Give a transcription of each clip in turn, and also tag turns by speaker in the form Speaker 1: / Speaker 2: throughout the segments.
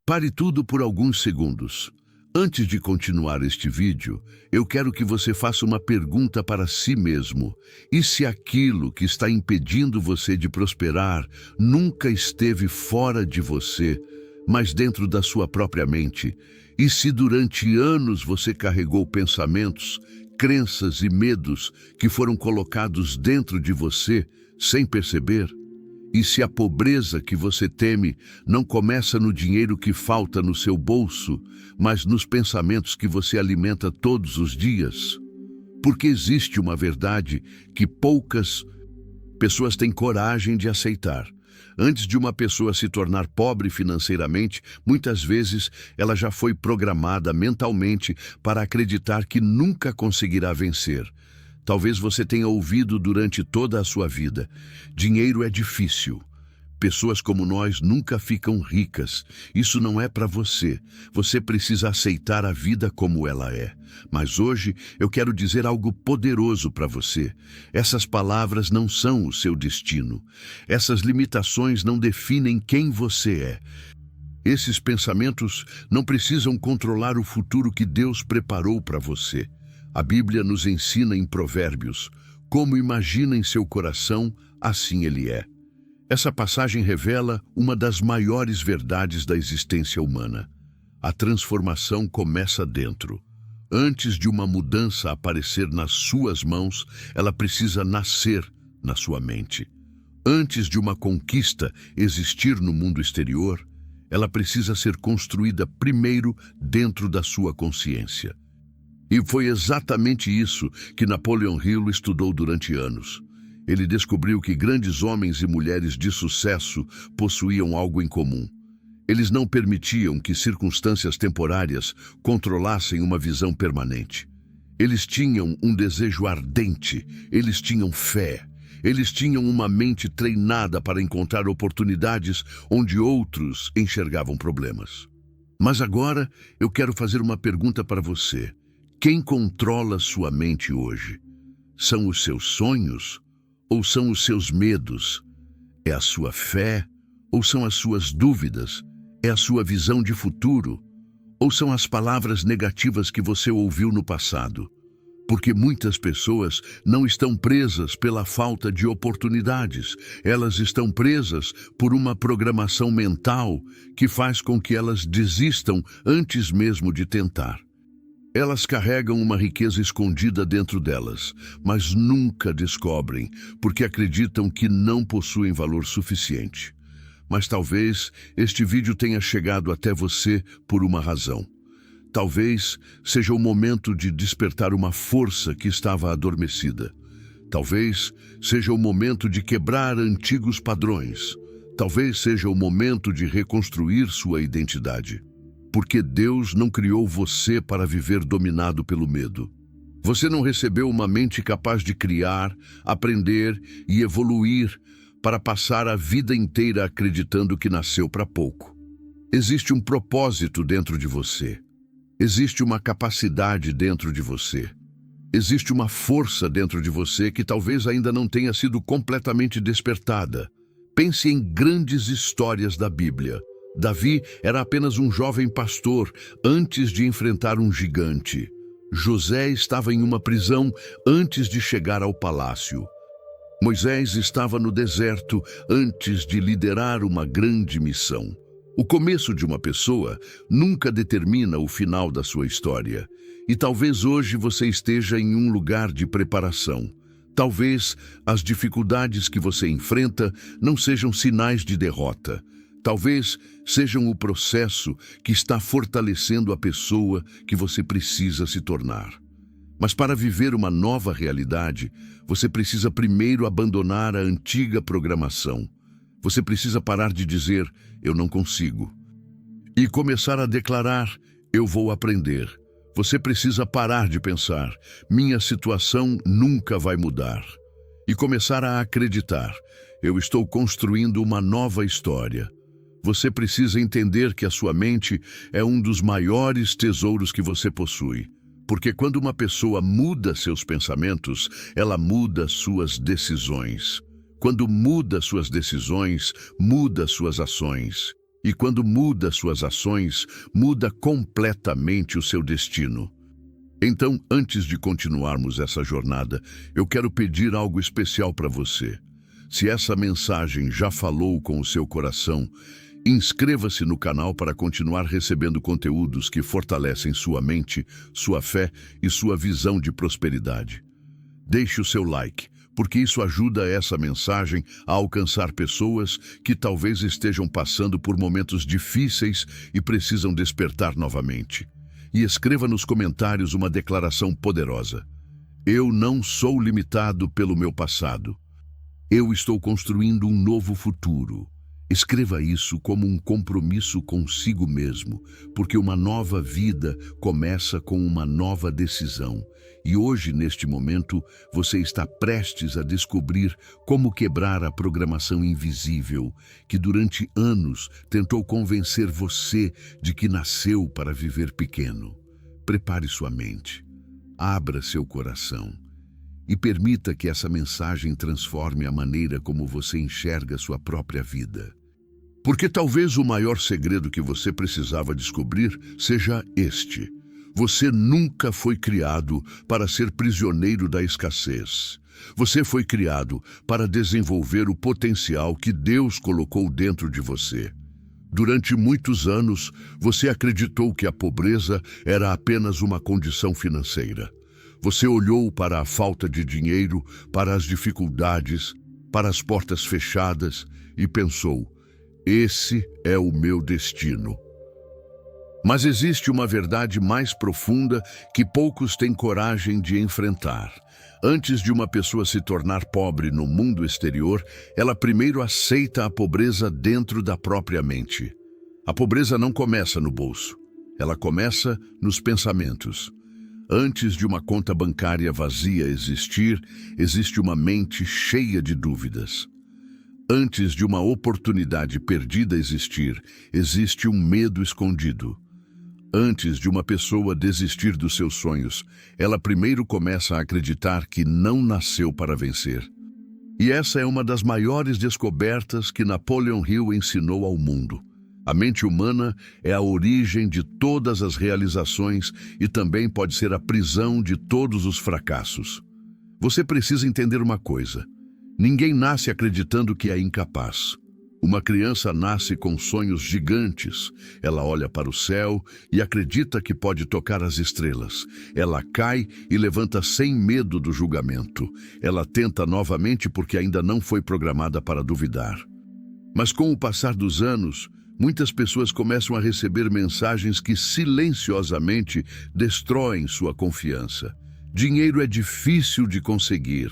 Speaker 1: Pare tudo por alguns segundos. Antes de continuar este vídeo, eu quero que você faça uma pergunta para si mesmo. E se aquilo que está impedindo você de prosperar nunca esteve fora de você, mas dentro da sua própria mente? E se durante anos você carregou pensamentos, crenças e medos que foram colocados dentro de você sem perceber? E se a pobreza que você teme não começa no dinheiro que falta no seu bolso, mas nos pensamentos que você alimenta todos os dias? Porque existe uma verdade que poucas pessoas têm coragem de aceitar. Antes de uma pessoa se tornar pobre financeiramente, muitas vezes ela já foi programada mentalmente para acreditar que nunca conseguirá vencer. Talvez você tenha ouvido durante toda a sua vida: dinheiro é difícil. Pessoas como nós nunca ficam ricas. Isso não é para você. Você precisa aceitar a vida como ela é. Mas hoje eu quero dizer algo poderoso para você. Essas palavras não são o seu destino. Essas limitações não definem quem você é. Esses pensamentos não precisam controlar o futuro que Deus preparou para você. A Bíblia nos ensina em Provérbios: como imagina em seu coração, assim ele é. Essa passagem revela uma das maiores verdades da existência humana. A transformação começa dentro. Antes de uma mudança aparecer nas suas mãos, ela precisa nascer na sua mente. Antes de uma conquista existir no mundo exterior, ela precisa ser construída primeiro dentro da sua consciência. E foi exatamente isso que Napoleon Hill estudou durante anos. Ele descobriu que grandes homens e mulheres de sucesso possuíam algo em comum. Eles não permitiam que circunstâncias temporárias controlassem uma visão permanente. Eles tinham um desejo ardente, eles tinham fé, eles tinham uma mente treinada para encontrar oportunidades onde outros enxergavam problemas. Mas agora eu quero fazer uma pergunta para você. Quem controla sua mente hoje? São os seus sonhos ou são os seus medos? É a sua fé ou são as suas dúvidas? É a sua visão de futuro ou são as palavras negativas que você ouviu no passado? Porque muitas pessoas não estão presas pela falta de oportunidades. Elas estão presas por uma programação mental que faz com que elas desistam antes mesmo de tentar. Elas carregam uma riqueza escondida dentro delas, mas nunca descobrem, porque acreditam que não possuem valor suficiente. Mas talvez este vídeo tenha chegado até você por uma razão. Talvez seja o momento de despertar uma força que estava adormecida. Talvez seja o momento de quebrar antigos padrões. Talvez seja o momento de reconstruir sua identidade. Porque Deus não criou você para viver dominado pelo medo. Você não recebeu uma mente capaz de criar, aprender e evoluir para passar a vida inteira acreditando que nasceu para pouco. Existe um propósito dentro de você. Existe uma capacidade dentro de você. Existe uma força dentro de você que talvez ainda não tenha sido completamente despertada. Pense em grandes histórias da Bíblia. Davi era apenas um jovem pastor antes de enfrentar um gigante. José estava em uma prisão antes de chegar ao palácio. Moisés estava no deserto antes de liderar uma grande missão. O começo de uma pessoa nunca determina o final da sua história. E talvez hoje você esteja em um lugar de preparação. Talvez as dificuldades que você enfrenta não sejam sinais de derrota. Talvez sejam o processo que está fortalecendo a pessoa que você precisa se tornar. Mas para viver uma nova realidade, você precisa primeiro abandonar a antiga programação. Você precisa parar de dizer, eu não consigo. E começar a declarar, eu vou aprender. Você precisa parar de pensar, minha situação nunca vai mudar. E começar a acreditar, eu estou construindo uma nova história. Você precisa entender que a sua mente é um dos maiores tesouros que você possui. Porque quando uma pessoa muda seus pensamentos, ela muda suas decisões. Quando muda suas decisões, muda suas ações. E quando muda suas ações, muda completamente o seu destino. Então, antes de continuarmos essa jornada, eu quero pedir algo especial para você. Se essa mensagem já falou com o seu coração, inscreva-se no canal para continuar recebendo conteúdos que fortalecem sua mente, sua fé e sua visão de prosperidade. Deixe o seu like, porque isso ajuda essa mensagem a alcançar pessoas que talvez estejam passando por momentos difíceis e precisam despertar novamente. E escreva nos comentários uma declaração poderosa. Eu não sou limitado pelo meu passado. Eu estou construindo um novo futuro. Escreva isso como um compromisso consigo mesmo, porque uma nova vida começa com uma nova decisão. E hoje, neste momento, você está prestes a descobrir como quebrar a programação invisível que durante anos tentou convencer você de que nasceu para viver pequeno. Prepare sua mente, abra seu coração e permita que essa mensagem transforme a maneira como você enxerga sua própria vida. Porque talvez o maior segredo que você precisava descobrir seja este. Você nunca foi criado para ser prisioneiro da escassez. Você foi criado para desenvolver o potencial que Deus colocou dentro de você. Durante muitos anos, você acreditou que a pobreza era apenas uma condição financeira. Você olhou para a falta de dinheiro, para as dificuldades, para as portas fechadas e pensou: esse é o meu destino. Mas existe uma verdade mais profunda que poucos têm coragem de enfrentar. Antes de uma pessoa se tornar pobre no mundo exterior, ela primeiro aceita a pobreza dentro da própria mente. A pobreza não começa no bolso, ela começa nos pensamentos. Antes de uma conta bancária vazia existir, existe uma mente cheia de dúvidas. Antes de uma oportunidade perdida existir, existe um medo escondido. Antes de uma pessoa desistir dos seus sonhos, ela primeiro começa a acreditar que não nasceu para vencer. E essa é uma das maiores descobertas que Napoleon Hill ensinou ao mundo. A mente humana é a origem de todas as realizações e também pode ser a prisão de todos os fracassos. Você precisa entender uma coisa: ninguém nasce acreditando que é incapaz. Uma criança nasce com sonhos gigantes. Ela olha para o céu e acredita que pode tocar as estrelas. Ela cai e levanta sem medo do julgamento. Ela tenta novamente porque ainda não foi programada para duvidar. Mas com o passar dos anos, muitas pessoas começam a receber mensagens que silenciosamente destroem sua confiança. Dinheiro é difícil de conseguir.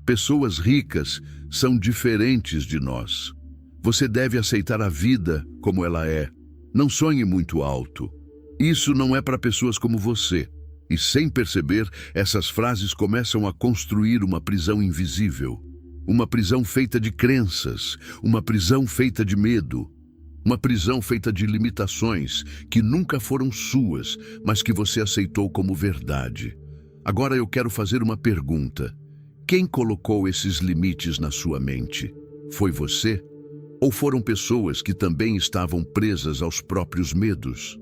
Speaker 1: Pessoas ricas são diferentes de nós. Você deve aceitar a vida como ela é. Não sonhe muito alto. Isso não é para pessoas como você. E sem perceber, essas frases começam a construir uma prisão invisível. Uma prisão feita de crenças, uma prisão feita de medo. Uma prisão feita de limitações que nunca foram suas, mas que você aceitou como verdade. Agora eu quero fazer uma pergunta. Quem colocou esses limites na sua mente? Foi você? Ou foram pessoas que também estavam presas aos próprios medos?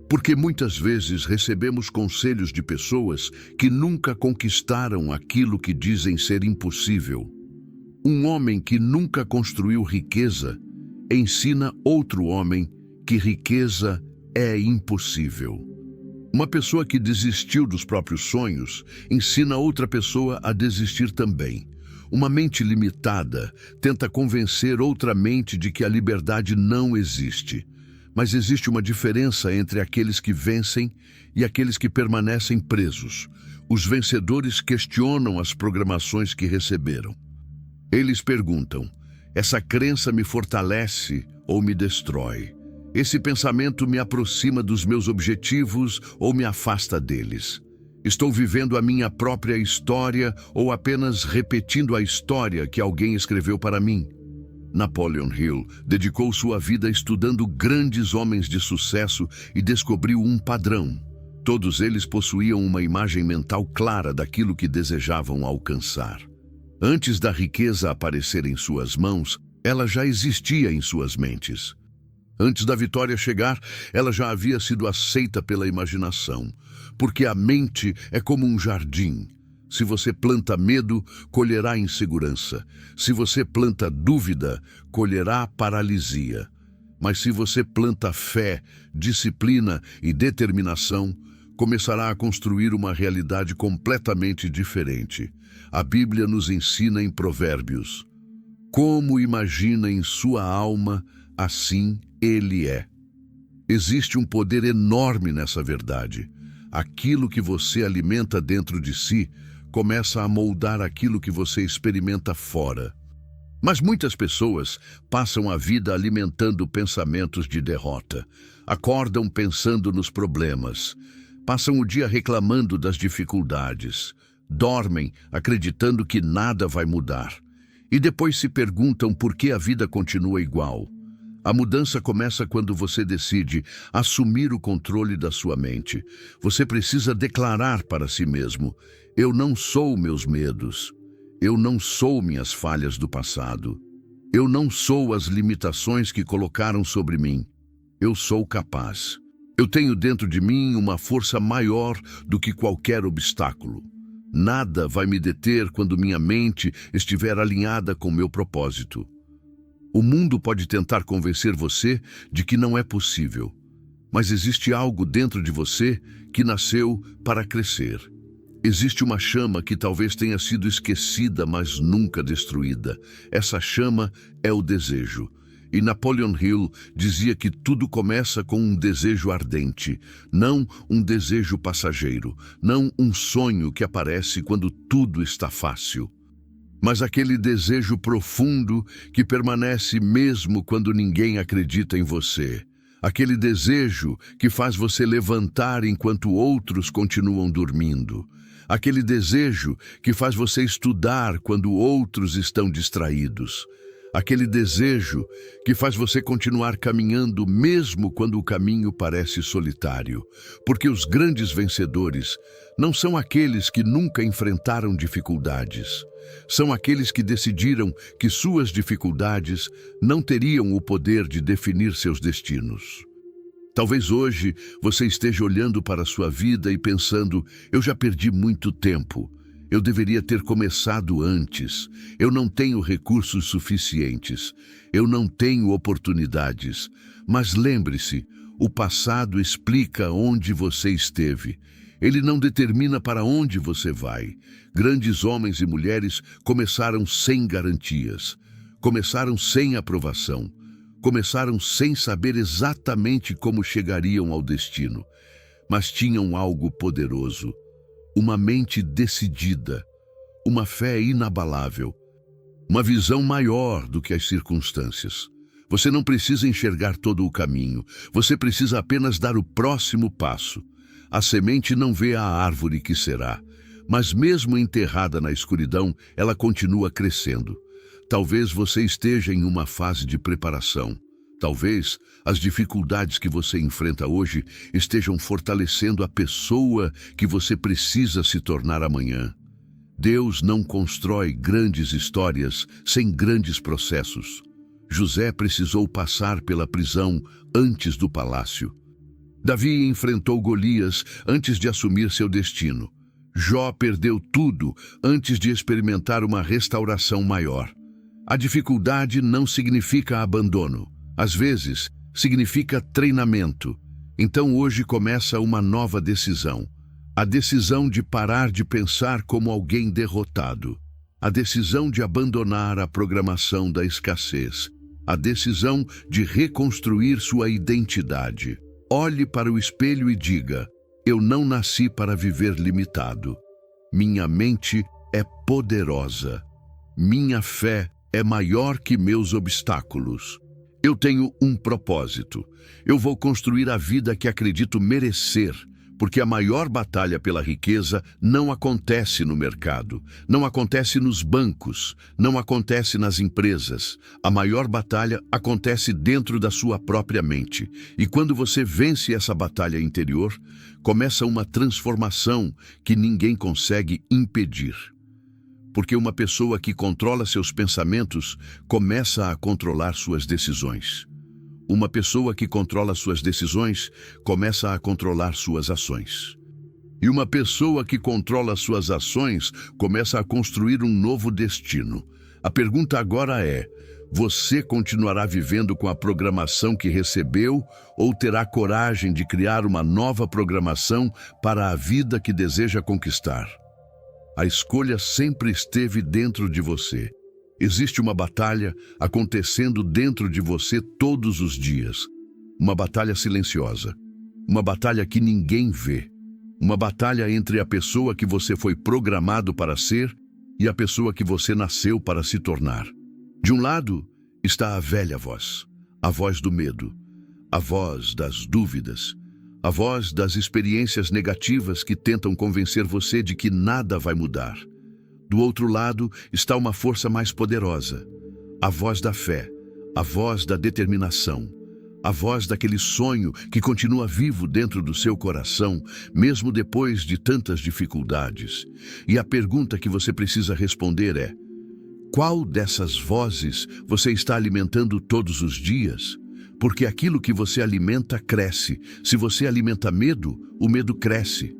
Speaker 1: Porque muitas vezes recebemos conselhos de pessoas que nunca conquistaram aquilo que dizem ser impossível. Um homem que nunca construiu riqueza ensina outro homem que riqueza é impossível. Uma pessoa que desistiu dos próprios sonhos ensina outra pessoa a desistir também. Uma mente limitada tenta convencer outra mente de que a liberdade não existe. Mas existe uma diferença entre aqueles que vencem e aqueles que permanecem presos. Os vencedores questionam as programações que receberam. Eles perguntam: essa crença me fortalece ou me destrói? Esse pensamento me aproxima dos meus objetivos ou me afasta deles? Estou vivendo a minha própria história ou apenas repetindo a história que alguém escreveu para mim? Napoleon Hill dedicou sua vida estudando grandes homens de sucesso e descobriu um padrão. Todos eles possuíam uma imagem mental clara daquilo que desejavam alcançar. Antes da riqueza aparecer em suas mãos, ela já existia em suas mentes. Antes da vitória chegar, ela já havia sido aceita pela imaginação, porque a mente é como um jardim. Se você planta medo, colherá insegurança. Se você planta dúvida, colherá paralisia. Mas se você planta fé, disciplina e determinação, começará a construir uma realidade completamente diferente. A Bíblia nos ensina em Provérbios: como imagina em sua alma, assim ele é. Existe um poder enorme nessa verdade. Aquilo que você alimenta dentro de si começa a moldar aquilo que você experimenta fora. Mas muitas pessoas passam a vida alimentando pensamentos de derrota. Acordam pensando nos problemas. Passam o dia reclamando das dificuldades. Dormem acreditando que nada vai mudar. E depois se perguntam por que a vida continua igual. A mudança começa quando você decide assumir o controle da sua mente. Você precisa declarar para si mesmo: eu não sou meus medos. Eu não sou minhas falhas do passado. Eu não sou as limitações que colocaram sobre mim. Eu sou capaz. Eu tenho dentro de mim uma força maior do que qualquer obstáculo. Nada vai me deter quando minha mente estiver alinhada com meu propósito. O mundo pode tentar convencer você de que não é possível, mas existe algo dentro de você que nasceu para crescer. Existe uma chama que talvez tenha sido esquecida, mas nunca destruída. Essa chama é o desejo. E Napoleon Hill dizia que tudo começa com um desejo ardente, não um desejo passageiro, não um sonho que aparece quando tudo está fácil. Mas aquele desejo profundo que permanece mesmo quando ninguém acredita em você. Aquele desejo que faz você levantar enquanto outros continuam dormindo. Aquele desejo que faz você estudar quando outros estão distraídos. Aquele desejo que faz você continuar caminhando mesmo quando o caminho parece solitário. Porque os grandes vencedores não são aqueles que nunca enfrentaram dificuldades. São aqueles que decidiram que suas dificuldades não teriam o poder de definir seus destinos. Talvez hoje você esteja olhando para a sua vida e pensando: eu já perdi muito tempo. Eu deveria ter começado antes. Eu não tenho recursos suficientes. Eu não tenho oportunidades. Mas lembre-se, o passado explica onde você esteve. Ele não determina para onde você vai. Grandes homens e mulheres começaram sem garantias. Começaram sem aprovação. Começaram sem saber exatamente como chegariam ao destino. Mas tinham algo poderoso. Uma mente decidida, uma fé inabalável, uma visão maior do que as circunstâncias. Você não precisa enxergar todo o caminho, você precisa apenas dar o próximo passo. A semente não vê a árvore que será, mas mesmo enterrada na escuridão, ela continua crescendo. Talvez você esteja em uma fase de preparação. Talvez as dificuldades que você enfrenta hoje estejam fortalecendo a pessoa que você precisa se tornar amanhã. Deus não constrói grandes histórias sem grandes processos. José precisou passar pela prisão antes do palácio. Davi enfrentou Golias antes de assumir seu destino. Jó perdeu tudo antes de experimentar uma restauração maior. A dificuldade não significa abandono. Às vezes, significa treinamento. Então hoje começa uma nova decisão. A decisão de parar de pensar como alguém derrotado. A decisão de abandonar a programação da escassez. A decisão de reconstruir sua identidade. Olhe para o espelho e diga: eu não nasci para viver limitado. Minha mente é poderosa. Minha fé é maior que meus obstáculos. Eu tenho um propósito. Eu vou construir a vida que acredito merecer, porque a maior batalha pela riqueza não acontece no mercado, não acontece nos bancos, não acontece nas empresas. A maior batalha acontece dentro da sua própria mente. E quando você vence essa batalha interior, começa uma transformação que ninguém consegue impedir. Porque uma pessoa que controla seus pensamentos começa a controlar suas decisões. Uma pessoa que controla suas decisões começa a controlar suas ações. E uma pessoa que controla suas ações começa a construir um novo destino. A pergunta agora é: você continuará vivendo com a programação que recebeu ou terá coragem de criar uma nova programação para a vida que deseja conquistar? A escolha sempre esteve dentro de você. Existe uma batalha acontecendo dentro de você todos os dias. Uma batalha silenciosa. Uma batalha que ninguém vê. Uma batalha entre a pessoa que você foi programado para ser e a pessoa que você nasceu para se tornar. De um lado está a velha voz, a voz do medo, a voz das dúvidas, a voz das experiências negativas que tentam convencer você de que nada vai mudar. Do outro lado está uma força mais poderosa, a voz da fé, a voz da determinação, a voz daquele sonho que continua vivo dentro do seu coração, mesmo depois de tantas dificuldades. E a pergunta que você precisa responder é: qual dessas vozes você está alimentando todos os dias? Porque aquilo que você alimenta cresce. Se você alimenta medo, o medo cresce.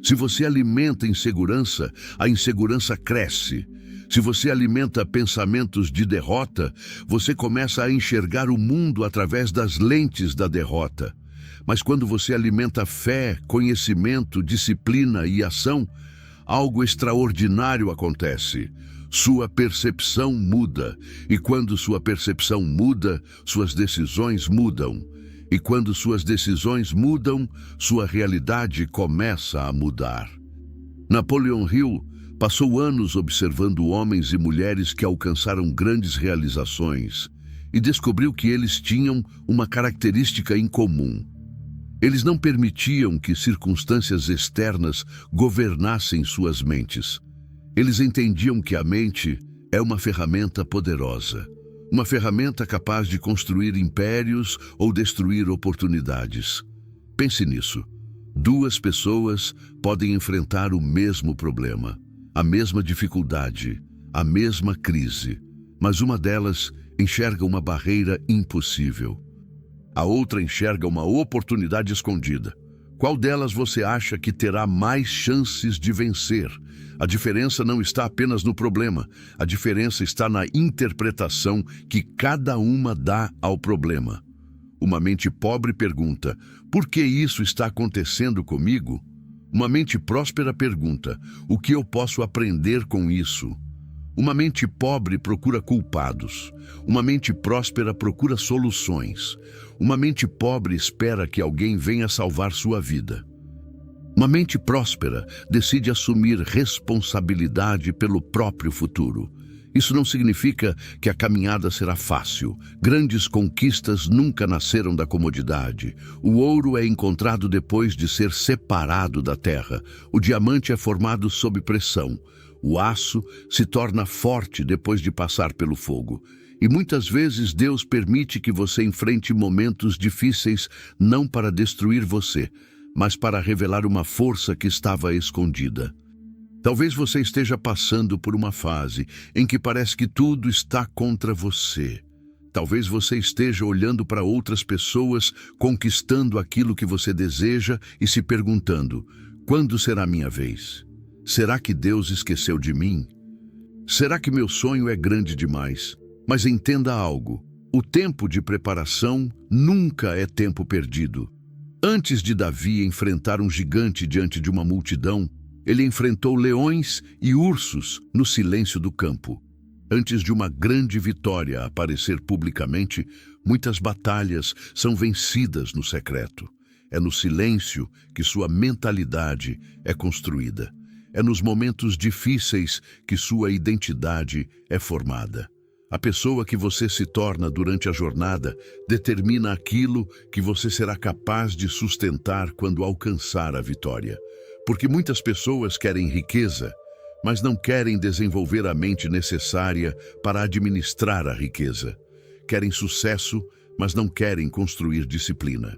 Speaker 1: Se você alimenta insegurança, a insegurança cresce. Se você alimenta pensamentos de derrota, você começa a enxergar o mundo através das lentes da derrota. Mas quando você alimenta fé, conhecimento, disciplina e ação, algo extraordinário acontece. Sua percepção muda, e quando sua percepção muda, suas decisões mudam. E quando suas decisões mudam, sua realidade começa a mudar. Napoleon Hill passou anos observando homens e mulheres que alcançaram grandes realizações e descobriu que eles tinham uma característica em comum. Eles não permitiam que circunstâncias externas governassem suas mentes. Eles entendiam que a mente é uma ferramenta poderosa, uma ferramenta capaz de construir impérios ou destruir oportunidades. Pense nisso. Duas pessoas podem enfrentar o mesmo problema, a mesma dificuldade, a mesma crise, mas uma delas enxerga uma barreira impossível. A outra enxerga uma oportunidade escondida. Qual delas você acha que terá mais chances de vencer? A diferença não está apenas no problema, a diferença está na interpretação que cada uma dá ao problema. Uma mente pobre pergunta: por que isso está acontecendo comigo? Uma mente próspera pergunta: o que eu posso aprender com isso? Uma mente pobre procura culpados. Uma mente próspera procura soluções. Uma mente pobre espera que alguém venha salvar sua vida. Uma mente próspera decide assumir responsabilidade pelo próprio futuro. Isso não significa que a caminhada será fácil. Grandes conquistas nunca nasceram da comodidade. O ouro é encontrado depois de ser separado da terra. O diamante é formado sob pressão. O aço se torna forte depois de passar pelo fogo. E muitas vezes Deus permite que você enfrente momentos difíceis não para destruir você, mas para revelar uma força que estava escondida. Talvez você esteja passando por uma fase em que parece que tudo está contra você. Talvez você esteja olhando para outras pessoas conquistando aquilo que você deseja e se perguntando: quando será minha vez? Será que Deus esqueceu de mim? Será que meu sonho é grande demais? Mas entenda algo: o tempo de preparação nunca é tempo perdido. Antes de Davi enfrentar um gigante diante de uma multidão, ele enfrentou leões e ursos no silêncio do campo. Antes de uma grande vitória aparecer publicamente, muitas batalhas são vencidas no secreto. É no silêncio que sua mentalidade é construída. É nos momentos difíceis que sua identidade é formada. A pessoa que você se torna durante a jornada determina aquilo que você será capaz de sustentar quando alcançar a vitória. Porque muitas pessoas querem riqueza, mas não querem desenvolver a mente necessária para administrar a riqueza. Querem sucesso, mas não querem construir disciplina.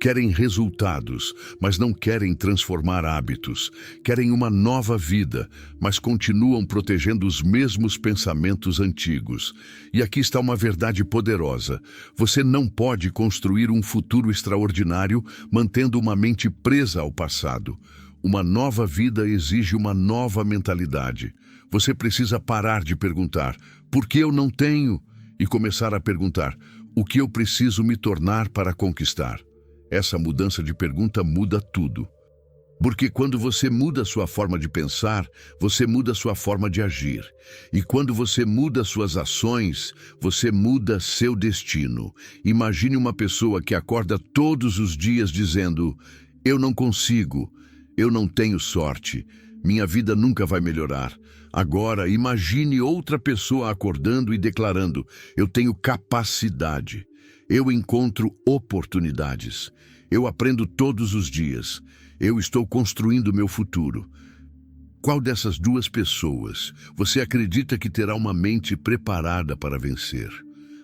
Speaker 1: Querem resultados, mas não querem transformar hábitos. Querem uma nova vida, mas continuam protegendo os mesmos pensamentos antigos. E aqui está uma verdade poderosa. Você não pode construir um futuro extraordinário mantendo uma mente presa ao passado. Uma nova vida exige uma nova mentalidade. Você precisa parar de perguntar, por que eu não tenho? E começar a perguntar, o que eu preciso me tornar para conquistar? Essa mudança de pergunta muda tudo. Porque quando você muda sua forma de pensar, você muda sua forma de agir. E quando você muda suas ações, você muda seu destino. Imagine uma pessoa que acorda todos os dias dizendo, eu não consigo, eu não tenho sorte, minha vida nunca vai melhorar. Agora, imagine outra pessoa acordando e declarando, eu tenho capacidade, eu encontro oportunidades, eu aprendo todos os dias, eu estou construindo meu futuro. Qual dessas duas pessoas você acredita que terá uma mente preparada para vencer?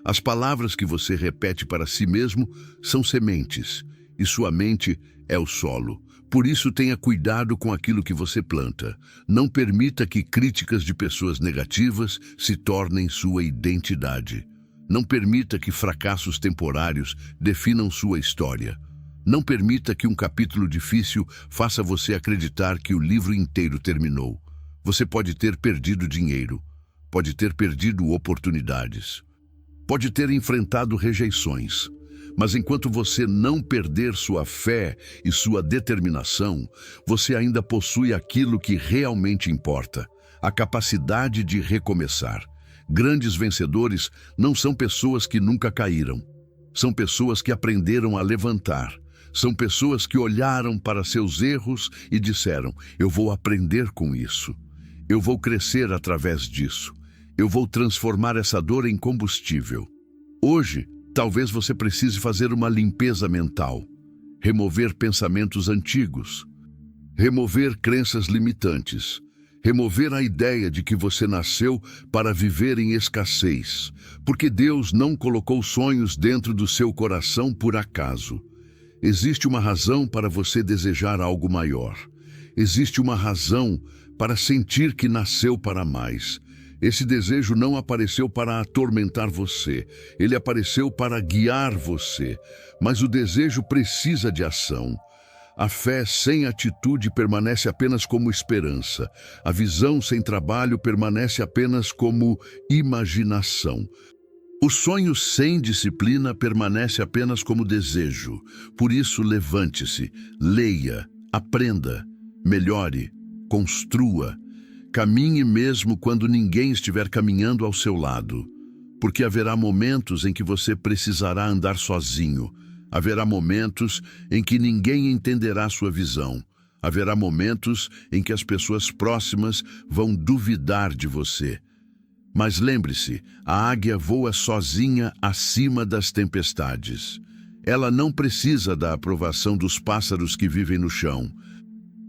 Speaker 1: As palavras que você repete para si mesmo são sementes, e sua mente é o solo. Por isso, tenha cuidado com aquilo que você planta. Não permita que críticas de pessoas negativas se tornem sua identidade. Não permita que fracassos temporários definam sua história. Não permita que um capítulo difícil faça você acreditar que o livro inteiro terminou. Você pode ter perdido dinheiro, pode ter perdido oportunidades, pode ter enfrentado rejeições. Mas enquanto você não perder sua fé e sua determinação, você ainda possui aquilo que realmente importa, a capacidade de recomeçar. Grandes vencedores não são pessoas que nunca caíram. São pessoas que aprenderam a levantar. São pessoas que olharam para seus erros e disseram, eu vou aprender com isso. Eu vou crescer através disso. Eu vou transformar essa dor em combustível. Hoje, talvez você precise fazer uma limpeza mental, remover pensamentos antigos, remover crenças limitantes, remover a ideia de que você nasceu para viver em escassez, porque Deus não colocou sonhos dentro do seu coração por acaso. Existe uma razão para você desejar algo maior. Existe uma razão para sentir que nasceu para mais. Esse desejo não apareceu para atormentar você, ele apareceu para guiar você, mas o desejo precisa de ação. A fé sem atitude permanece apenas como esperança, a visão sem trabalho permanece apenas como imaginação. O sonho sem disciplina permanece apenas como desejo. Por isso, levante-se, leia, aprenda, melhore, construa. Caminhe mesmo quando ninguém estiver caminhando ao seu lado, porque haverá momentos em que você precisará andar sozinho. Haverá momentos em que ninguém entenderá sua visão. Haverá momentos em que as pessoas próximas vão duvidar de você. Mas lembre-se, a águia voa sozinha acima das tempestades. Ela não precisa da aprovação dos pássaros que vivem no chão.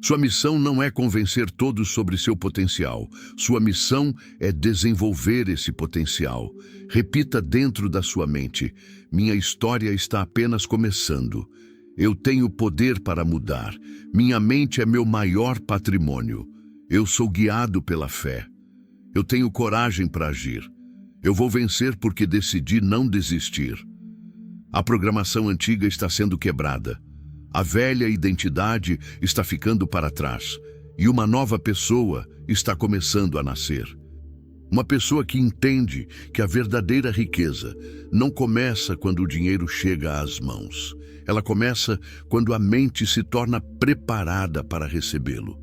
Speaker 1: Sua missão não é convencer todos sobre seu potencial. Sua missão é desenvolver esse potencial. Repita dentro da sua mente, minha história está apenas começando. Eu tenho poder para mudar. Minha mente é meu maior patrimônio. Eu sou guiado pela fé. Eu tenho coragem para agir. Eu vou vencer porque decidi não desistir. A programação antiga está sendo quebrada. A velha identidade está ficando para trás e uma nova pessoa está começando a nascer. Uma pessoa que entende que a verdadeira riqueza não começa quando o dinheiro chega às mãos. Ela começa quando a mente se torna preparada para recebê-lo.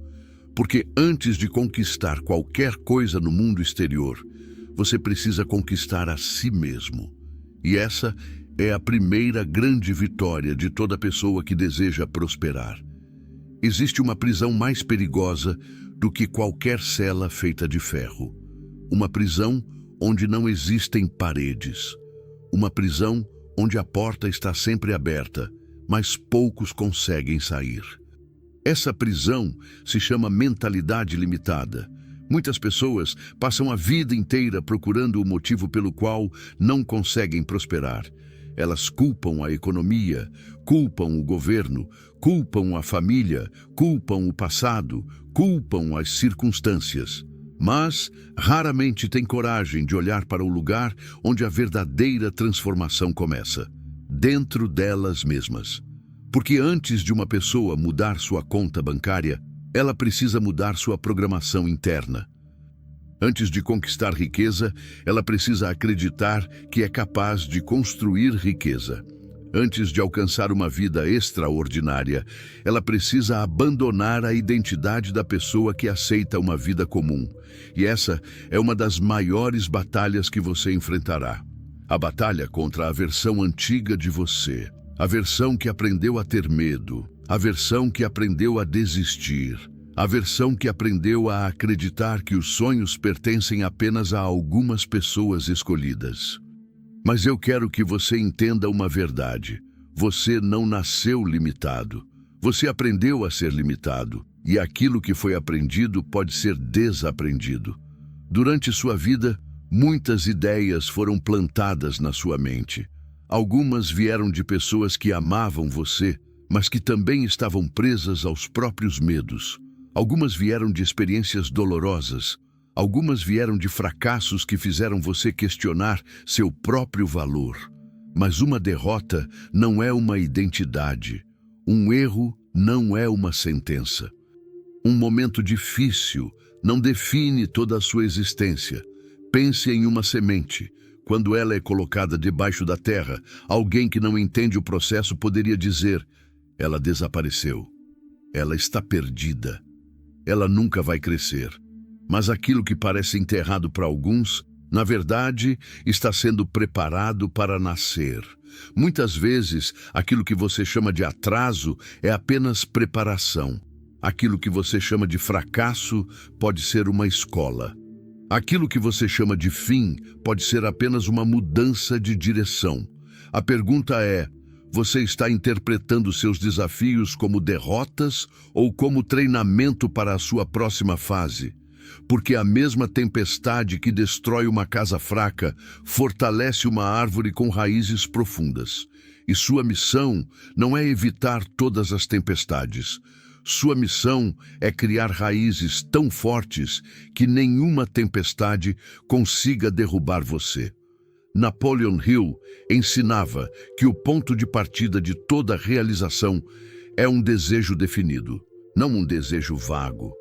Speaker 1: Porque antes de conquistar qualquer coisa no mundo exterior, você precisa conquistar a si mesmo. E essa é a primeira grande vitória de toda pessoa que deseja prosperar. Existe uma prisão mais perigosa do que qualquer cela feita de ferro. Uma prisão onde não existem paredes. Uma prisão onde a porta está sempre aberta, mas poucos conseguem sair. Essa prisão se chama mentalidade limitada. Muitas pessoas passam a vida inteira procurando o motivo pelo qual não conseguem prosperar. Elas culpam a economia, culpam o governo, culpam a família, culpam o passado, culpam as circunstâncias. Mas raramente têm coragem de olhar para o lugar onde a verdadeira transformação começa, dentro delas mesmas. Porque antes de uma pessoa mudar sua conta bancária, ela precisa mudar sua programação interna. Antes de conquistar riqueza, ela precisa acreditar que é capaz de construir riqueza. Antes de alcançar uma vida extraordinária, ela precisa abandonar a identidade da pessoa que aceita uma vida comum. E essa é uma das maiores batalhas que você enfrentará. A batalha contra a versão antiga de você. A versão que aprendeu a ter medo. A versão que aprendeu a desistir. A versão que aprendeu a acreditar que os sonhos pertencem apenas a algumas pessoas escolhidas. Mas eu quero que você entenda uma verdade. Você não nasceu limitado. Você aprendeu a ser limitado. E aquilo que foi aprendido pode ser desaprendido. Durante sua vida, muitas ideias foram plantadas na sua mente. Algumas vieram de pessoas que amavam você, mas que também estavam presas aos próprios medos. Algumas vieram de experiências dolorosas. Algumas vieram de fracassos que fizeram você questionar seu próprio valor. Mas uma derrota não é uma identidade. Um erro não é uma sentença. Um momento difícil não define toda a sua existência. Pense em uma semente. Quando ela é colocada debaixo da terra, alguém que não entende o processo poderia dizer: ela desapareceu. Ela está perdida. Ela nunca vai crescer. Mas aquilo que parece enterrado para alguns, na verdade, está sendo preparado para nascer. Muitas vezes, aquilo que você chama de atraso é apenas preparação. Aquilo que você chama de fracasso pode ser uma escola. Aquilo que você chama de fim pode ser apenas uma mudança de direção. A pergunta é: você está interpretando seus desafios como derrotas ou como treinamento para a sua próxima fase? Porque a mesma tempestade que destrói uma casa fraca fortalece uma árvore com raízes profundas. E sua missão não é evitar todas as tempestades. Sua missão é criar raízes tão fortes que nenhuma tempestade consiga derrubar você. Napoleon Hill ensinava que o ponto de partida de toda realização é um desejo definido, não um desejo vago.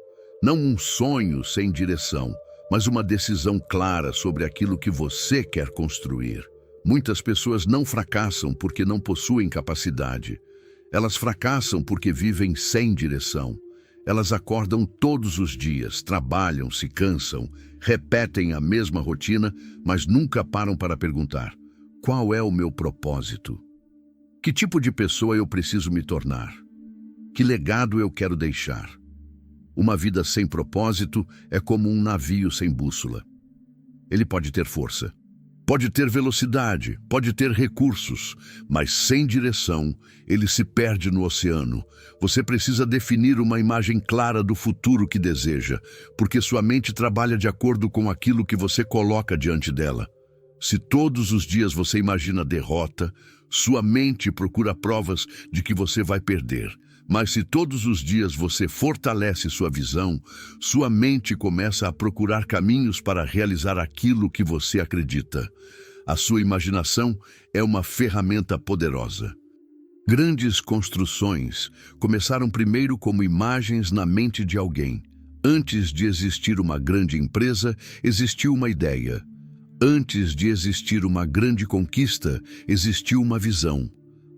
Speaker 1: Não um sonho sem direção, mas uma decisão clara sobre aquilo que você quer construir. Muitas pessoas não fracassam porque não possuem capacidade. Elas fracassam porque vivem sem direção. Elas acordam todos os dias, trabalham, se cansam, repetem a mesma rotina, mas nunca param para perguntar: qual é o meu propósito? Que tipo de pessoa eu preciso me tornar? Que legado eu quero deixar? Uma vida sem propósito é como um navio sem bússola. Ele pode ter força, pode ter velocidade, pode ter recursos, mas sem direção, ele se perde no oceano. Você precisa definir uma imagem clara do futuro que deseja, porque sua mente trabalha de acordo com aquilo que você coloca diante dela. Se todos os dias você imagina derrota, sua mente procura provas de que você vai perder. Mas se todos os dias você fortalece sua visão, sua mente começa a procurar caminhos para realizar aquilo que você acredita. A sua imaginação é uma ferramenta poderosa. Grandes construções começaram primeiro como imagens na mente de alguém. Antes de existir uma grande empresa, existiu uma ideia. Antes de existir uma grande conquista, existiu uma visão.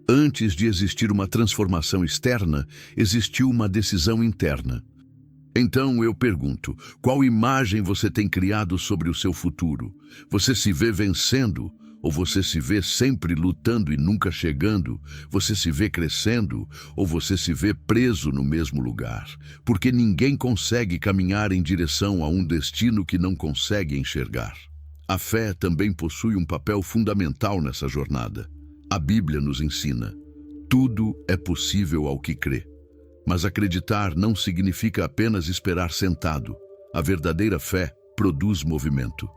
Speaker 1: Antes de existir uma transformação externa, existiu uma decisão interna. Então eu pergunto, qual imagem você tem criado sobre o seu futuro? Você se vê vencendo? Ou você se vê sempre lutando e nunca chegando? Você se vê crescendo? Ou você se vê preso no mesmo lugar? Porque ninguém consegue caminhar em direção a um destino que não consegue enxergar. A fé também possui um papel fundamental nessa jornada. A Bíblia nos ensina: tudo é possível ao que crê. Mas acreditar não significa apenas esperar sentado. A verdadeira fé produz movimento.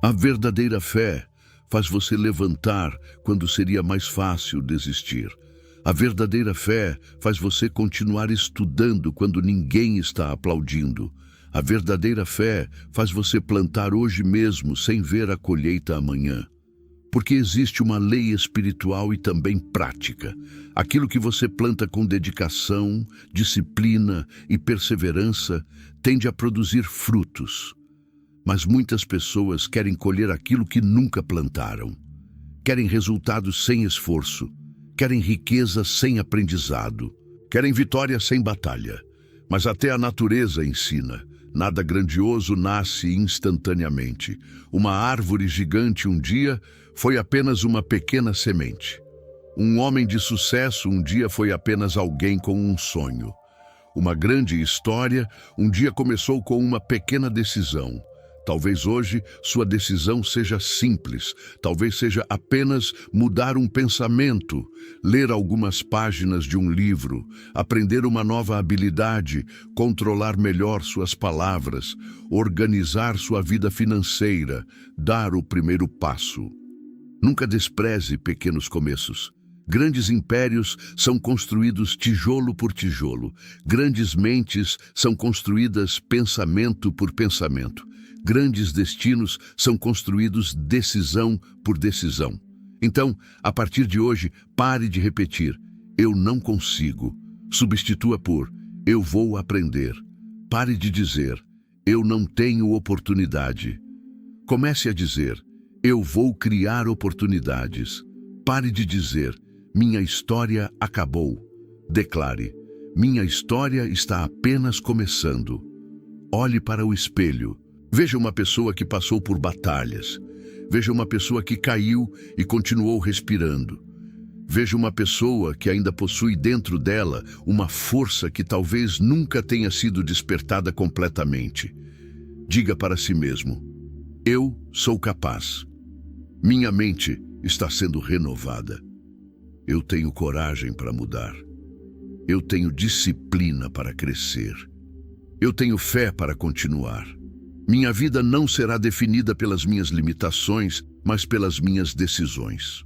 Speaker 1: A verdadeira fé faz você levantar quando seria mais fácil desistir. A verdadeira fé faz você continuar estudando quando ninguém está aplaudindo. A verdadeira fé faz você plantar hoje mesmo sem ver a colheita amanhã. Porque existe uma lei espiritual e também prática. Aquilo que você planta com dedicação, disciplina e perseverança tende a produzir frutos. Mas muitas pessoas querem colher aquilo que nunca plantaram. Querem resultados sem esforço. Querem riqueza sem aprendizado. Querem vitória sem batalha. Mas até a natureza ensina. Nada grandioso nasce instantaneamente. Uma árvore gigante um dia foi apenas uma pequena semente. Um homem de sucesso um dia foi apenas alguém com um sonho. Uma grande história um dia começou com uma pequena decisão. Talvez hoje sua decisão seja simples, talvez seja apenas mudar um pensamento, ler algumas páginas de um livro, aprender uma nova habilidade, controlar melhor suas palavras, organizar sua vida financeira, dar o primeiro passo. Nunca despreze pequenos começos. Grandes impérios são construídos tijolo por tijolo. Grandes mentes são construídas pensamento por pensamento. Grandes destinos são construídos decisão por decisão. Então, a partir de hoje, pare de repetir, eu não consigo. Substitua por, eu vou aprender. Pare de dizer, eu não tenho oportunidade. Comece a dizer, eu vou criar oportunidades. Pare de dizer, minha história acabou. Declare, minha história está apenas começando. Olhe para o espelho. Veja uma pessoa que passou por batalhas. Veja uma pessoa que caiu e continuou respirando. Veja uma pessoa que ainda possui dentro dela uma força que talvez nunca tenha sido despertada completamente. Diga para si mesmo, eu sou capaz. Minha mente está sendo renovada. Eu tenho coragem para mudar. Eu tenho disciplina para crescer. Eu tenho fé para continuar. Minha vida não será definida pelas minhas limitações, mas pelas minhas decisões.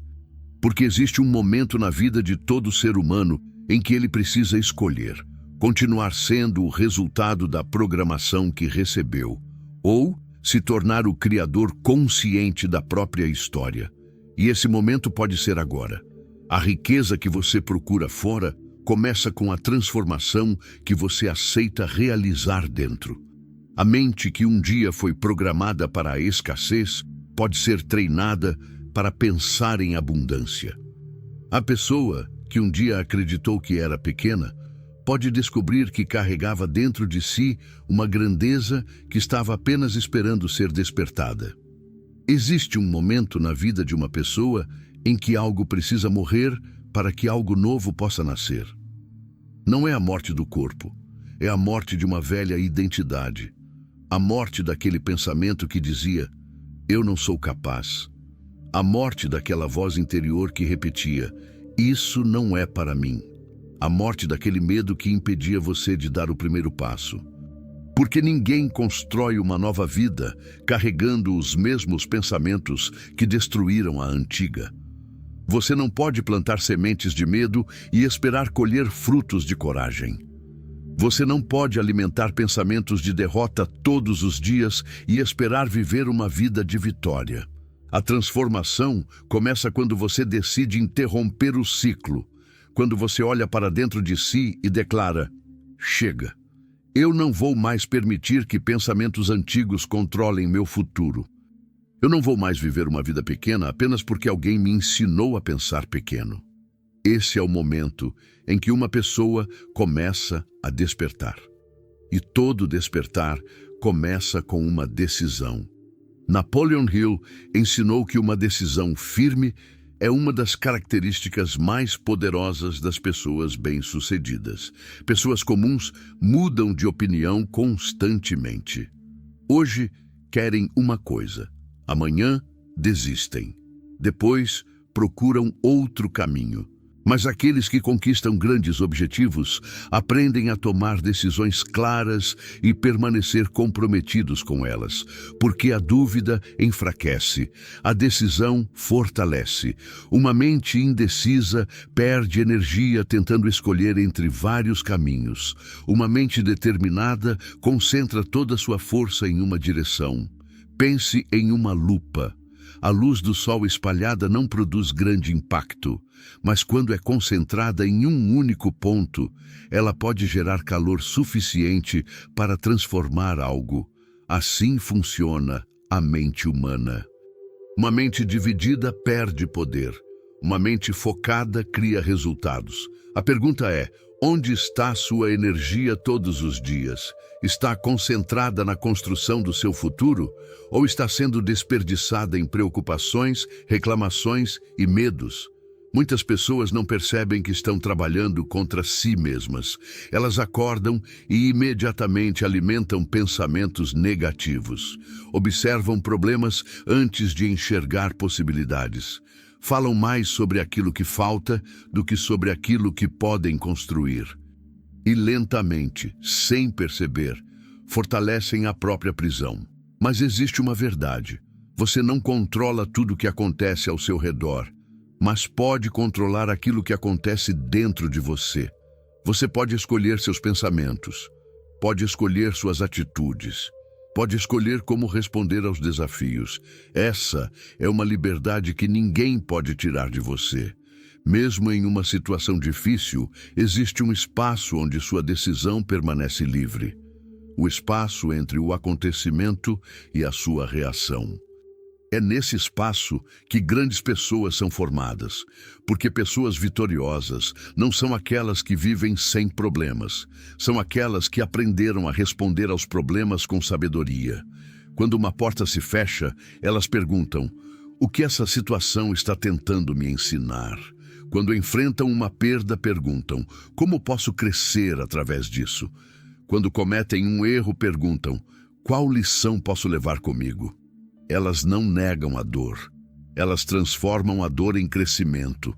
Speaker 1: Porque existe um momento na vida de todo ser humano em que ele precisa escolher, continuar sendo o resultado da programação que recebeu, ou se tornar o criador consciente da própria história. E esse momento pode ser agora. A riqueza que você procura fora começa com a transformação que você aceita realizar dentro. A mente que um dia foi programada para a escassez pode ser treinada para pensar em abundância. A pessoa que um dia acreditou que era pequena pode descobrir que carregava dentro de si uma grandeza que estava apenas esperando ser despertada. Existe um momento na vida de uma pessoa em que algo precisa morrer para que algo novo possa nascer. Não é a morte do corpo, é a morte de uma velha identidade. A morte daquele pensamento que dizia, eu não sou capaz. A morte daquela voz interior que repetia, isso não é para mim. A morte daquele medo que impedia você de dar o primeiro passo. Porque ninguém constrói uma nova vida carregando os mesmos pensamentos que destruíram a antiga. Você não pode plantar sementes de medo e esperar colher frutos de coragem. Você não pode alimentar pensamentos de derrota todos os dias e esperar viver uma vida de vitória. A transformação começa quando você decide interromper o ciclo, quando você olha para dentro de si e declara, chega, eu não vou mais permitir que pensamentos antigos controlem meu futuro. Eu não vou mais viver uma vida pequena apenas porque alguém me ensinou a pensar pequeno. Esse é o momento em que uma pessoa começa a despertar. E todo despertar começa com uma decisão. Napoleon Hill ensinou que uma decisão firme é uma das características mais poderosas das pessoas bem-sucedidas. Pessoas comuns mudam de opinião constantemente. Hoje querem uma coisa, amanhã desistem. Depois procuram outro caminho. Mas aqueles que conquistam grandes objetivos aprendem a tomar decisões claras e permanecer comprometidos com elas, porque a dúvida enfraquece, a decisão fortalece. Uma mente indecisa perde energia tentando escolher entre vários caminhos. Uma mente determinada concentra toda a sua força em uma direção. Pense em uma lupa. A luz do sol espalhada não produz grande impacto, mas quando é concentrada em um único ponto, ela pode gerar calor suficiente para transformar algo. Assim funciona a mente humana. Uma mente dividida perde poder. Uma mente focada cria resultados. A pergunta é: onde está sua energia todos os dias? Está concentrada na construção do seu futuro ou está sendo desperdiçada em preocupações, reclamações e medos? Muitas pessoas não percebem que estão trabalhando contra si mesmas. Elas acordam e imediatamente alimentam pensamentos negativos. Observam problemas antes de enxergar possibilidades. Falam mais sobre aquilo que falta do que sobre aquilo que podem construir. E lentamente, sem perceber, fortalecem a própria prisão. Mas existe uma verdade. Você não controla tudo o que acontece ao seu redor, mas pode controlar aquilo que acontece dentro de você. Você pode escolher seus pensamentos, pode escolher suas atitudes, pode escolher como responder aos desafios. Essa é uma liberdade que ninguém pode tirar de você. Mesmo em uma situação difícil, existe um espaço onde sua decisão permanece livre. O espaço entre o acontecimento e a sua reação. É nesse espaço que grandes pessoas são formadas, porque pessoas vitoriosas não são aquelas que vivem sem problemas, são aquelas que aprenderam a responder aos problemas com sabedoria. Quando uma porta se fecha, elas perguntam: o que essa situação está tentando me ensinar? Quando enfrentam uma perda, perguntam: como posso crescer através disso? Quando cometem um erro, perguntam: qual lição posso levar comigo? Elas não negam a dor. Elas transformam a dor em crescimento.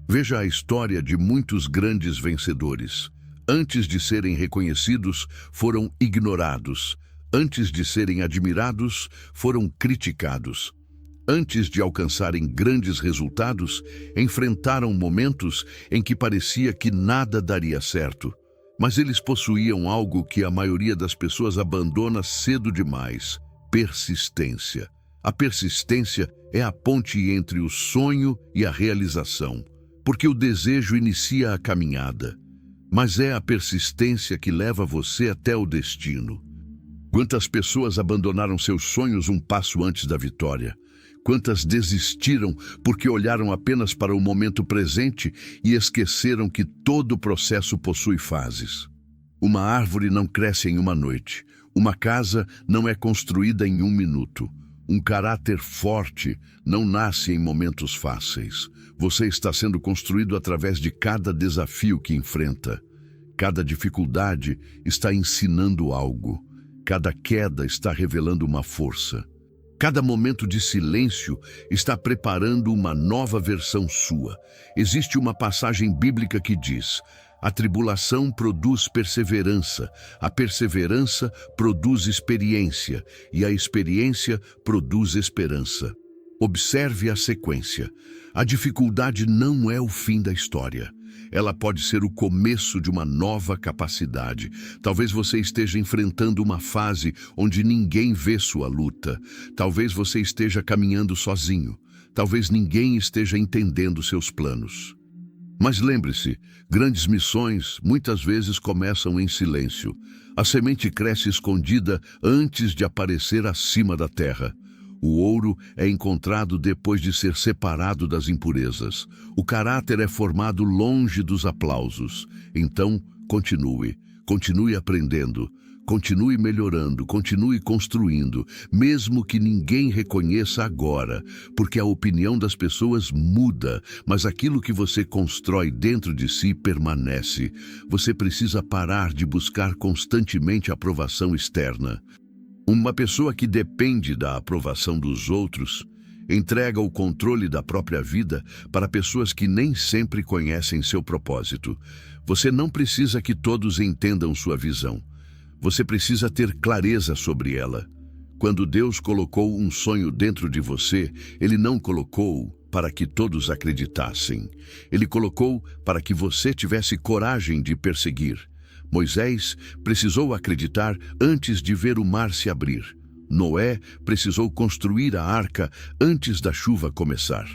Speaker 1: Veja a história de muitos grandes vencedores. Antes de serem reconhecidos, foram ignorados. Antes de serem admirados, foram criticados. Antes de alcançarem grandes resultados, enfrentaram momentos em que parecia que nada daria certo. Mas eles possuíam algo que a maioria das pessoas abandona cedo demais: persistência. A persistência é a ponte entre o sonho e a realização, porque o desejo inicia a caminhada, mas é a persistência que leva você até o destino. Quantas pessoas abandonaram seus sonhos um passo antes da vitória? Quantas desistiram porque olharam apenas para o momento presente e esqueceram que todo o processo possui fases? Uma árvore não cresce em uma noite. Uma casa não é construída em um minuto. Um caráter forte não nasce em momentos fáceis. Você está sendo construído através de cada desafio que enfrenta. Cada dificuldade está ensinando algo. Cada queda está revelando uma força. Cada momento de silêncio está preparando uma nova versão sua. Existe uma passagem bíblica que diz: a tribulação produz perseverança, a perseverança produz experiência, e a experiência produz esperança. Observe a sequência. A dificuldade não é o fim da história. Ela pode ser o começo de uma nova capacidade. Talvez você esteja enfrentando uma fase onde ninguém vê sua luta. Talvez você esteja caminhando sozinho. Talvez ninguém esteja entendendo seus planos. Mas lembre-se, grandes missões muitas vezes começam em silêncio. A semente cresce escondida antes de aparecer acima da terra. O ouro é encontrado depois de ser separado das impurezas. O caráter é formado longe dos aplausos. Então, continue aprendendo, continue melhorando, continue construindo, mesmo que ninguém reconheça agora, porque a opinião das pessoas muda, mas aquilo que você constrói dentro de si permanece. Você precisa parar de buscar constantemente aprovação externa. Uma pessoa que depende da aprovação dos outros entrega o controle da própria vida para pessoas que nem sempre conhecem seu propósito. Você não precisa que todos entendam sua visão. Você precisa ter clareza sobre ela. Quando Deus colocou um sonho dentro de você, Ele não colocou para que todos acreditassem. Ele colocou para que você tivesse coragem de perseguir. Moisés precisou acreditar antes de ver o mar se abrir. Noé precisou construir a arca antes da chuva começar.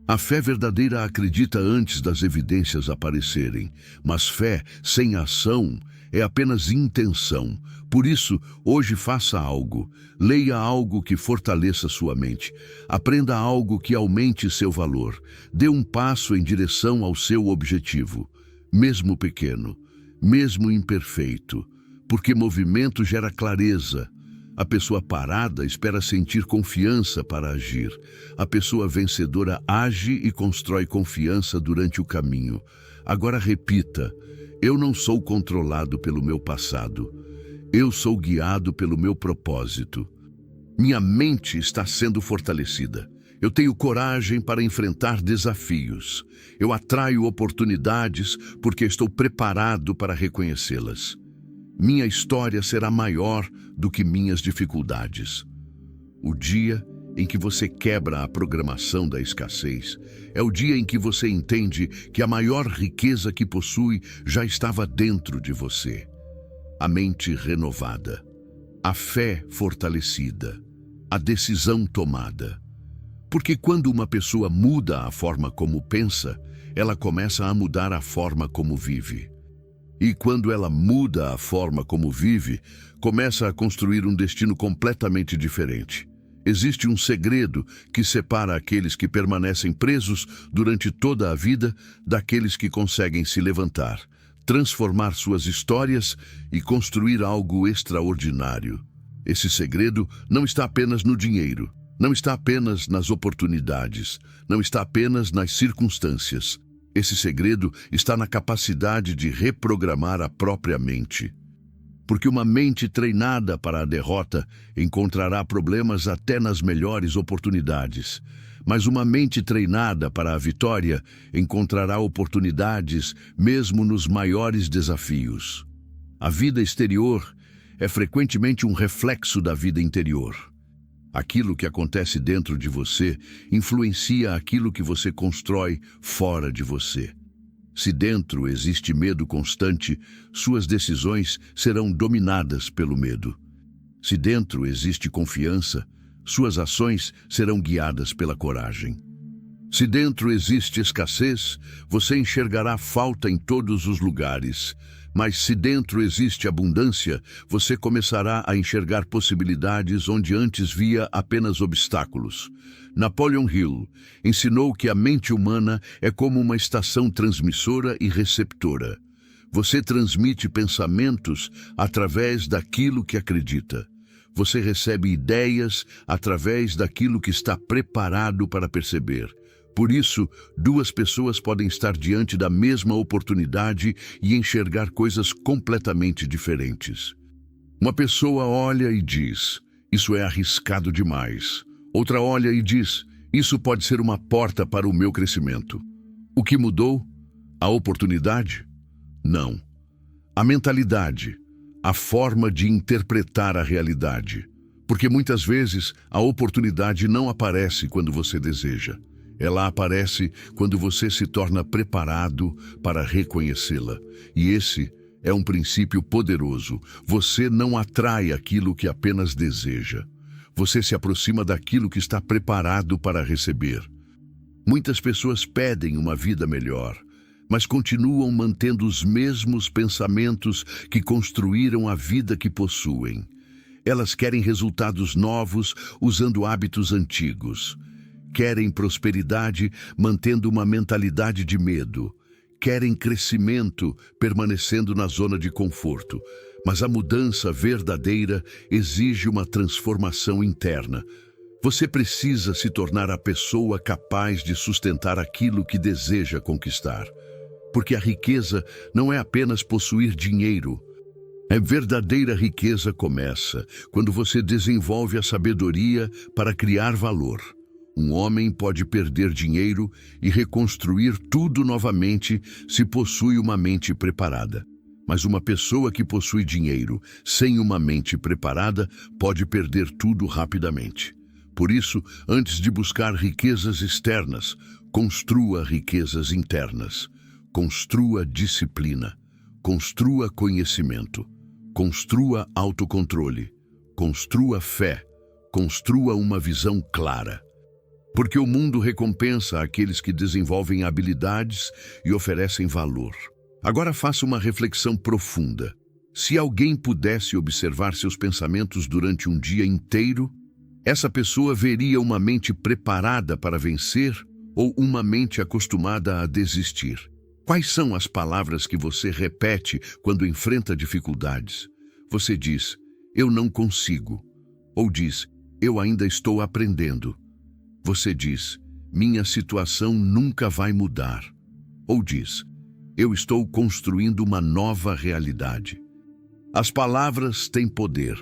Speaker 1: A fé verdadeira acredita antes das evidências aparecerem, mas fé sem ação é apenas intenção. Por isso, hoje faça algo. Leia algo que fortaleça sua mente. Aprenda algo que aumente seu valor. Dê um passo em direção ao seu objetivo, mesmo pequeno, mesmo imperfeito, porque movimento gera clareza. A pessoa parada espera sentir confiança para agir. A pessoa vencedora age e constrói confiança durante o caminho. Agora repita: eu não sou controlado pelo meu passado. Eu sou guiado pelo meu propósito. Minha mente está sendo fortalecida. Eu tenho coragem para enfrentar desafios. Eu atraio oportunidades porque estou preparado para reconhecê-las. Minha história será maior do que minhas dificuldades. O dia em que você quebra a programação da escassez é o dia em que você entende que a maior riqueza que possui já estava dentro de você. A mente renovada, a fé fortalecida, a decisão tomada. Porque quando uma pessoa muda a forma como pensa, ela começa a mudar a forma como vive. E quando ela muda a forma como vive, começa a construir um destino completamente diferente. Existe um segredo que separa aqueles que permanecem presos durante toda a vida daqueles que conseguem se levantar, transformar suas histórias e construir algo extraordinário. Esse segredo não está apenas no dinheiro, não está apenas nas oportunidades, não está apenas nas circunstâncias. Esse segredo está na capacidade de reprogramar a própria mente. Porque uma mente treinada para a derrota encontrará problemas até nas melhores oportunidades. Mas uma mente treinada para a vitória encontrará oportunidades mesmo nos maiores desafios. A vida exterior é frequentemente um reflexo da vida interior. Aquilo que acontece dentro de você influencia aquilo que você constrói fora de você. Se dentro existe medo constante, suas decisões serão dominadas pelo medo. Se dentro existe confiança, suas ações serão guiadas pela coragem. Se dentro existe escassez, você enxergará falta em todos os lugares. Mas se dentro existe abundância, você começará a enxergar possibilidades onde antes via apenas obstáculos. Napoleon Hill ensinou que a mente humana é como uma estação transmissora e receptora. Você transmite pensamentos através daquilo que acredita. Você recebe ideias através daquilo que está preparado para perceber. Por isso, duas pessoas podem estar diante da mesma oportunidade e enxergar coisas completamente diferentes. Uma pessoa olha e diz: isso é arriscado demais. Outra olha e diz: isso pode ser uma porta para o meu crescimento. O que mudou? A oportunidade? Não. A mentalidade, a forma de interpretar a realidade. Porque muitas vezes a oportunidade não aparece quando você deseja. Ela aparece quando você se torna preparado para reconhecê-la. E esse é um princípio poderoso. Você não atrai aquilo que apenas deseja. Você se aproxima daquilo que está preparado para receber. Muitas pessoas pedem uma vida melhor, mas continuam mantendo os mesmos pensamentos que construíram a vida que possuem. Elas querem resultados novos usando hábitos antigos. Querem prosperidade mantendo uma mentalidade de medo. Querem crescimento permanecendo na zona de conforto. Mas a mudança verdadeira exige uma transformação interna. Você precisa se tornar a pessoa capaz de sustentar aquilo que deseja conquistar. Porque a riqueza não é apenas possuir dinheiro. A verdadeira riqueza começa quando você desenvolve a sabedoria para criar valor. Um homem pode perder dinheiro e reconstruir tudo novamente se possui uma mente preparada. Mas uma pessoa que possui dinheiro sem uma mente preparada pode perder tudo rapidamente. Por isso, antes de buscar riquezas externas, construa riquezas internas. Construa disciplina. Construa conhecimento. Construa autocontrole. Construa fé. Construa uma visão clara. Porque o mundo recompensa aqueles que desenvolvem habilidades e oferecem valor. Agora faça uma reflexão profunda. Se alguém pudesse observar seus pensamentos durante um dia inteiro, essa pessoa veria uma mente preparada para vencer ou uma mente acostumada a desistir. Quais são as palavras que você repete quando enfrenta dificuldades? Você diz, eu não consigo. Ou diz, eu ainda estou aprendendo. Você diz, minha situação nunca vai mudar. Ou diz, eu estou construindo uma nova realidade. As palavras têm poder,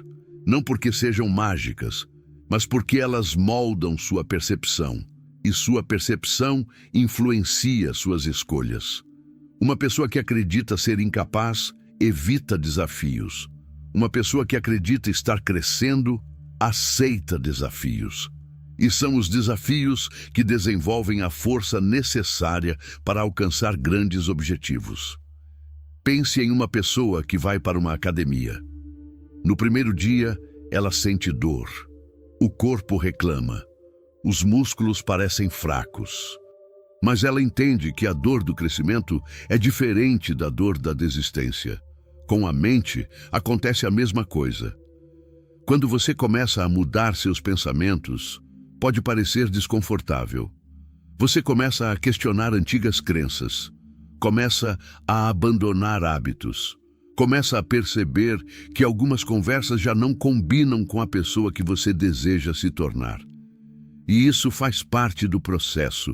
Speaker 1: não porque sejam mágicas, mas porque elas moldam sua percepção, e sua percepção influencia suas escolhas. Uma pessoa que acredita ser incapaz evita desafios. Uma pessoa que acredita estar crescendo aceita desafios. E são os desafios que desenvolvem a força necessária para alcançar grandes objetivos. Pense em uma pessoa que vai para uma academia. No primeiro dia, ela sente dor. O corpo reclama. Os músculos parecem fracos. Mas ela entende que a dor do crescimento é diferente da dor da desistência. Com a mente, acontece a mesma coisa. Quando você começa a mudar seus pensamentos, pode parecer desconfortável. Você começa a questionar antigas crenças, começa a abandonar hábitos, começa a perceber que algumas conversas já não combinam com a pessoa que você deseja se tornar. E isso faz parte do processo,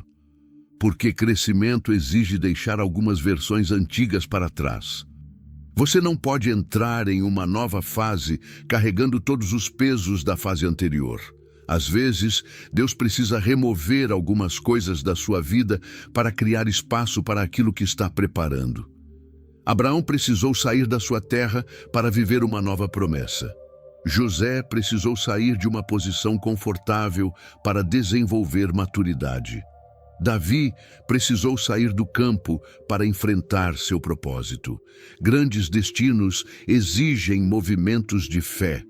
Speaker 1: porque crescimento exige deixar algumas versões antigas para trás. Você não pode entrar em uma nova fase carregando todos os pesos da fase anterior. Às vezes, Deus precisa remover algumas coisas da sua vida para criar espaço para aquilo que está preparando. Abraão precisou sair da sua terra para viver uma nova promessa. José precisou sair de uma posição confortável para desenvolver maturidade. Davi precisou sair do campo para enfrentar seu propósito. Grandes destinos exigem movimentos de fé.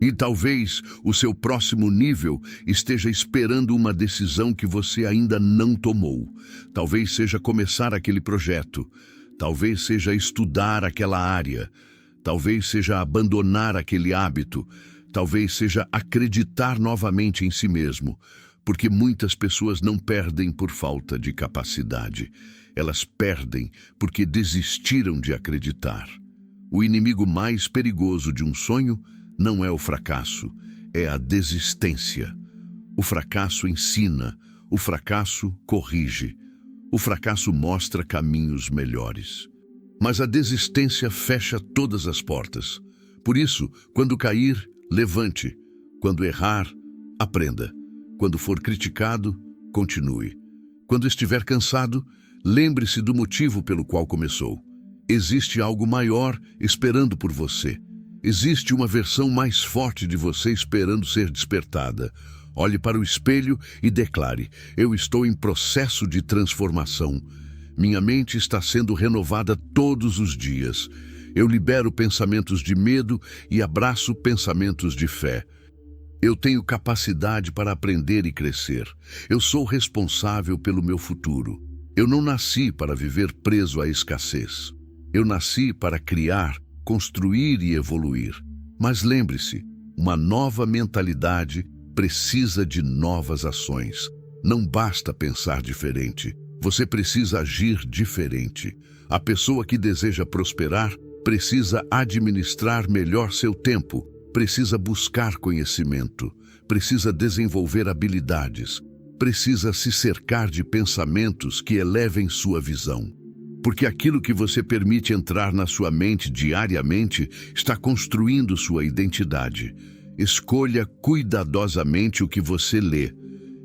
Speaker 1: E talvez o seu próximo nível esteja esperando uma decisão que você ainda não tomou. Talvez seja começar aquele projeto. Talvez seja estudar aquela área. Talvez seja abandonar aquele hábito. Talvez seja acreditar novamente em si mesmo. Porque muitas pessoas não perdem por falta de capacidade. Elas perdem porque desistiram de acreditar. O inimigo mais perigoso de um sonho não é o fracasso, é a desistência. O fracasso ensina, o fracasso corrige, o fracasso mostra caminhos melhores. Mas a desistência fecha todas as portas. Por isso, quando cair, levante. Quando errar, aprenda. Quando for criticado, continue. Quando estiver cansado, lembre-se do motivo pelo qual começou. Existe algo maior esperando por você. Existe uma versão mais forte de você esperando ser despertada. Olhe para o espelho e declare: eu estou em processo de transformação. Minha mente está sendo renovada todos os dias. Eu libero pensamentos de medo e abraço pensamentos de fé. Eu tenho capacidade para aprender e crescer. Eu sou responsável pelo meu futuro. Eu não nasci para viver preso à escassez. Eu nasci para criar, construir e evoluir. Mas lembre-se, uma nova mentalidade precisa de novas ações. Não basta pensar diferente. Você precisa agir diferente. A pessoa que deseja prosperar precisa administrar melhor seu tempo. Precisa buscar conhecimento, precisa desenvolver habilidades, precisa se cercar de pensamentos que elevem sua visão. Porque aquilo que você permite entrar na sua mente diariamente está construindo sua identidade. Escolha cuidadosamente o que você lê.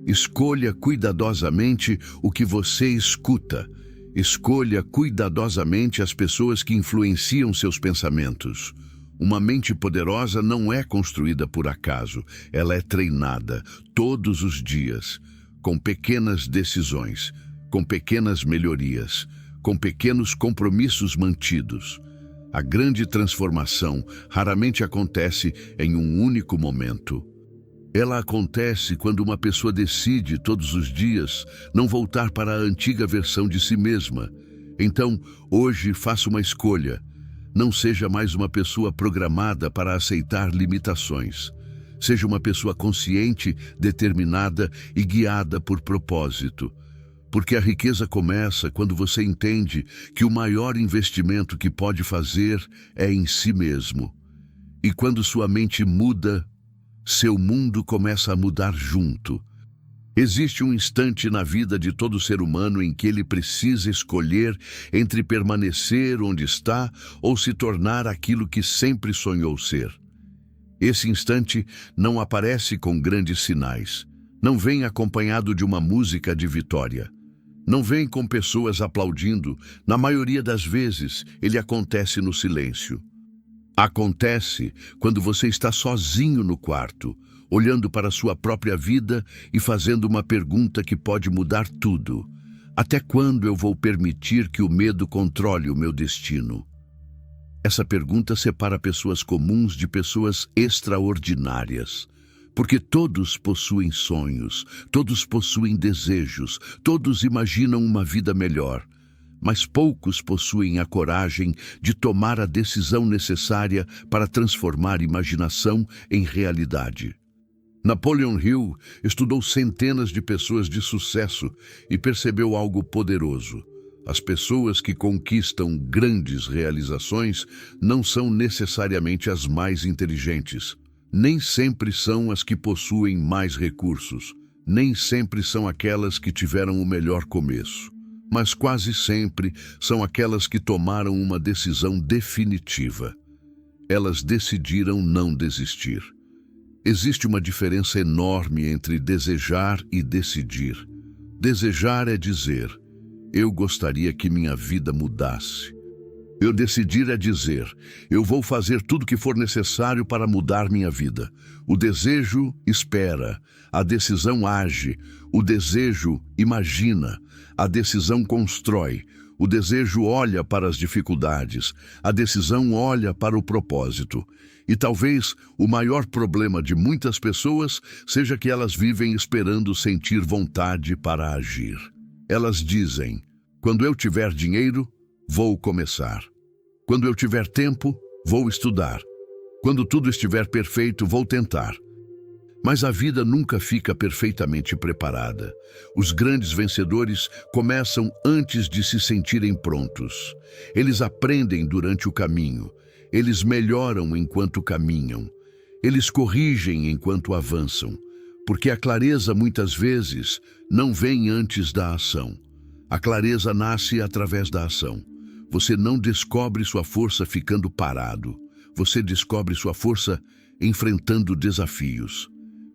Speaker 1: Escolha cuidadosamente o que você escuta. Escolha cuidadosamente as pessoas que influenciam seus pensamentos. Uma mente poderosa não é construída por acaso, ela é treinada todos os dias, com pequenas decisões, com pequenas melhorias, com pequenos compromissos mantidos. A grande transformação raramente acontece em um único momento. Ela acontece quando uma pessoa decide todos os dias não voltar para a antiga versão de si mesma. Então, hoje faça uma escolha. Não seja mais uma pessoa programada para aceitar limitações. Seja uma pessoa consciente, determinada e guiada por propósito. Porque a riqueza começa quando você entende que o maior investimento que pode fazer é em si mesmo. E quando sua mente muda, seu mundo começa a mudar junto. Existe um instante na vida de todo ser humano em que ele precisa escolher entre permanecer onde está ou se tornar aquilo que sempre sonhou ser. Esse instante não aparece com grandes sinais. Não vem acompanhado de uma música de vitória. Não vem com pessoas aplaudindo. Na maioria das vezes, ele acontece no silêncio. Acontece quando você está sozinho no quarto, olhando para a sua própria vida e fazendo uma pergunta que pode mudar tudo. Até quando eu vou permitir que o medo controle o meu destino? Essa pergunta separa pessoas comuns de pessoas extraordinárias. Porque todos possuem sonhos, todos possuem desejos, todos imaginam uma vida melhor. Mas poucos possuem a coragem de tomar a decisão necessária para transformar imaginação em realidade. Napoleon Hill estudou centenas de pessoas de sucesso e percebeu algo poderoso. As pessoas que conquistam grandes realizações não são necessariamente as mais inteligentes. Nem sempre são as que possuem mais recursos. Nem sempre são aquelas que tiveram o melhor começo. Mas quase sempre são aquelas que tomaram uma decisão definitiva. Elas decidiram não desistir. Existe uma diferença enorme entre desejar e decidir. Desejar é dizer, eu gostaria que minha vida mudasse. Eu decidir é dizer, eu vou fazer tudo o que for necessário para mudar minha vida. O desejo espera, a decisão age, o desejo imagina, a decisão constrói, o desejo olha para as dificuldades, a decisão olha para o propósito. E talvez o maior problema de muitas pessoas seja que elas vivem esperando sentir vontade para agir. Elas dizem, quando eu tiver dinheiro, vou começar. Quando eu tiver tempo, vou estudar. Quando tudo estiver perfeito, vou tentar. Mas a vida nunca fica perfeitamente preparada. Os grandes vencedores começam antes de se sentirem prontos. Eles aprendem durante o caminho. Eles melhoram enquanto caminham. Eles corrigem enquanto avançam. Porque a clareza, muitas vezes, não vem antes da ação. A clareza nasce através da ação. Você não descobre sua força ficando parado. Você descobre sua força enfrentando desafios.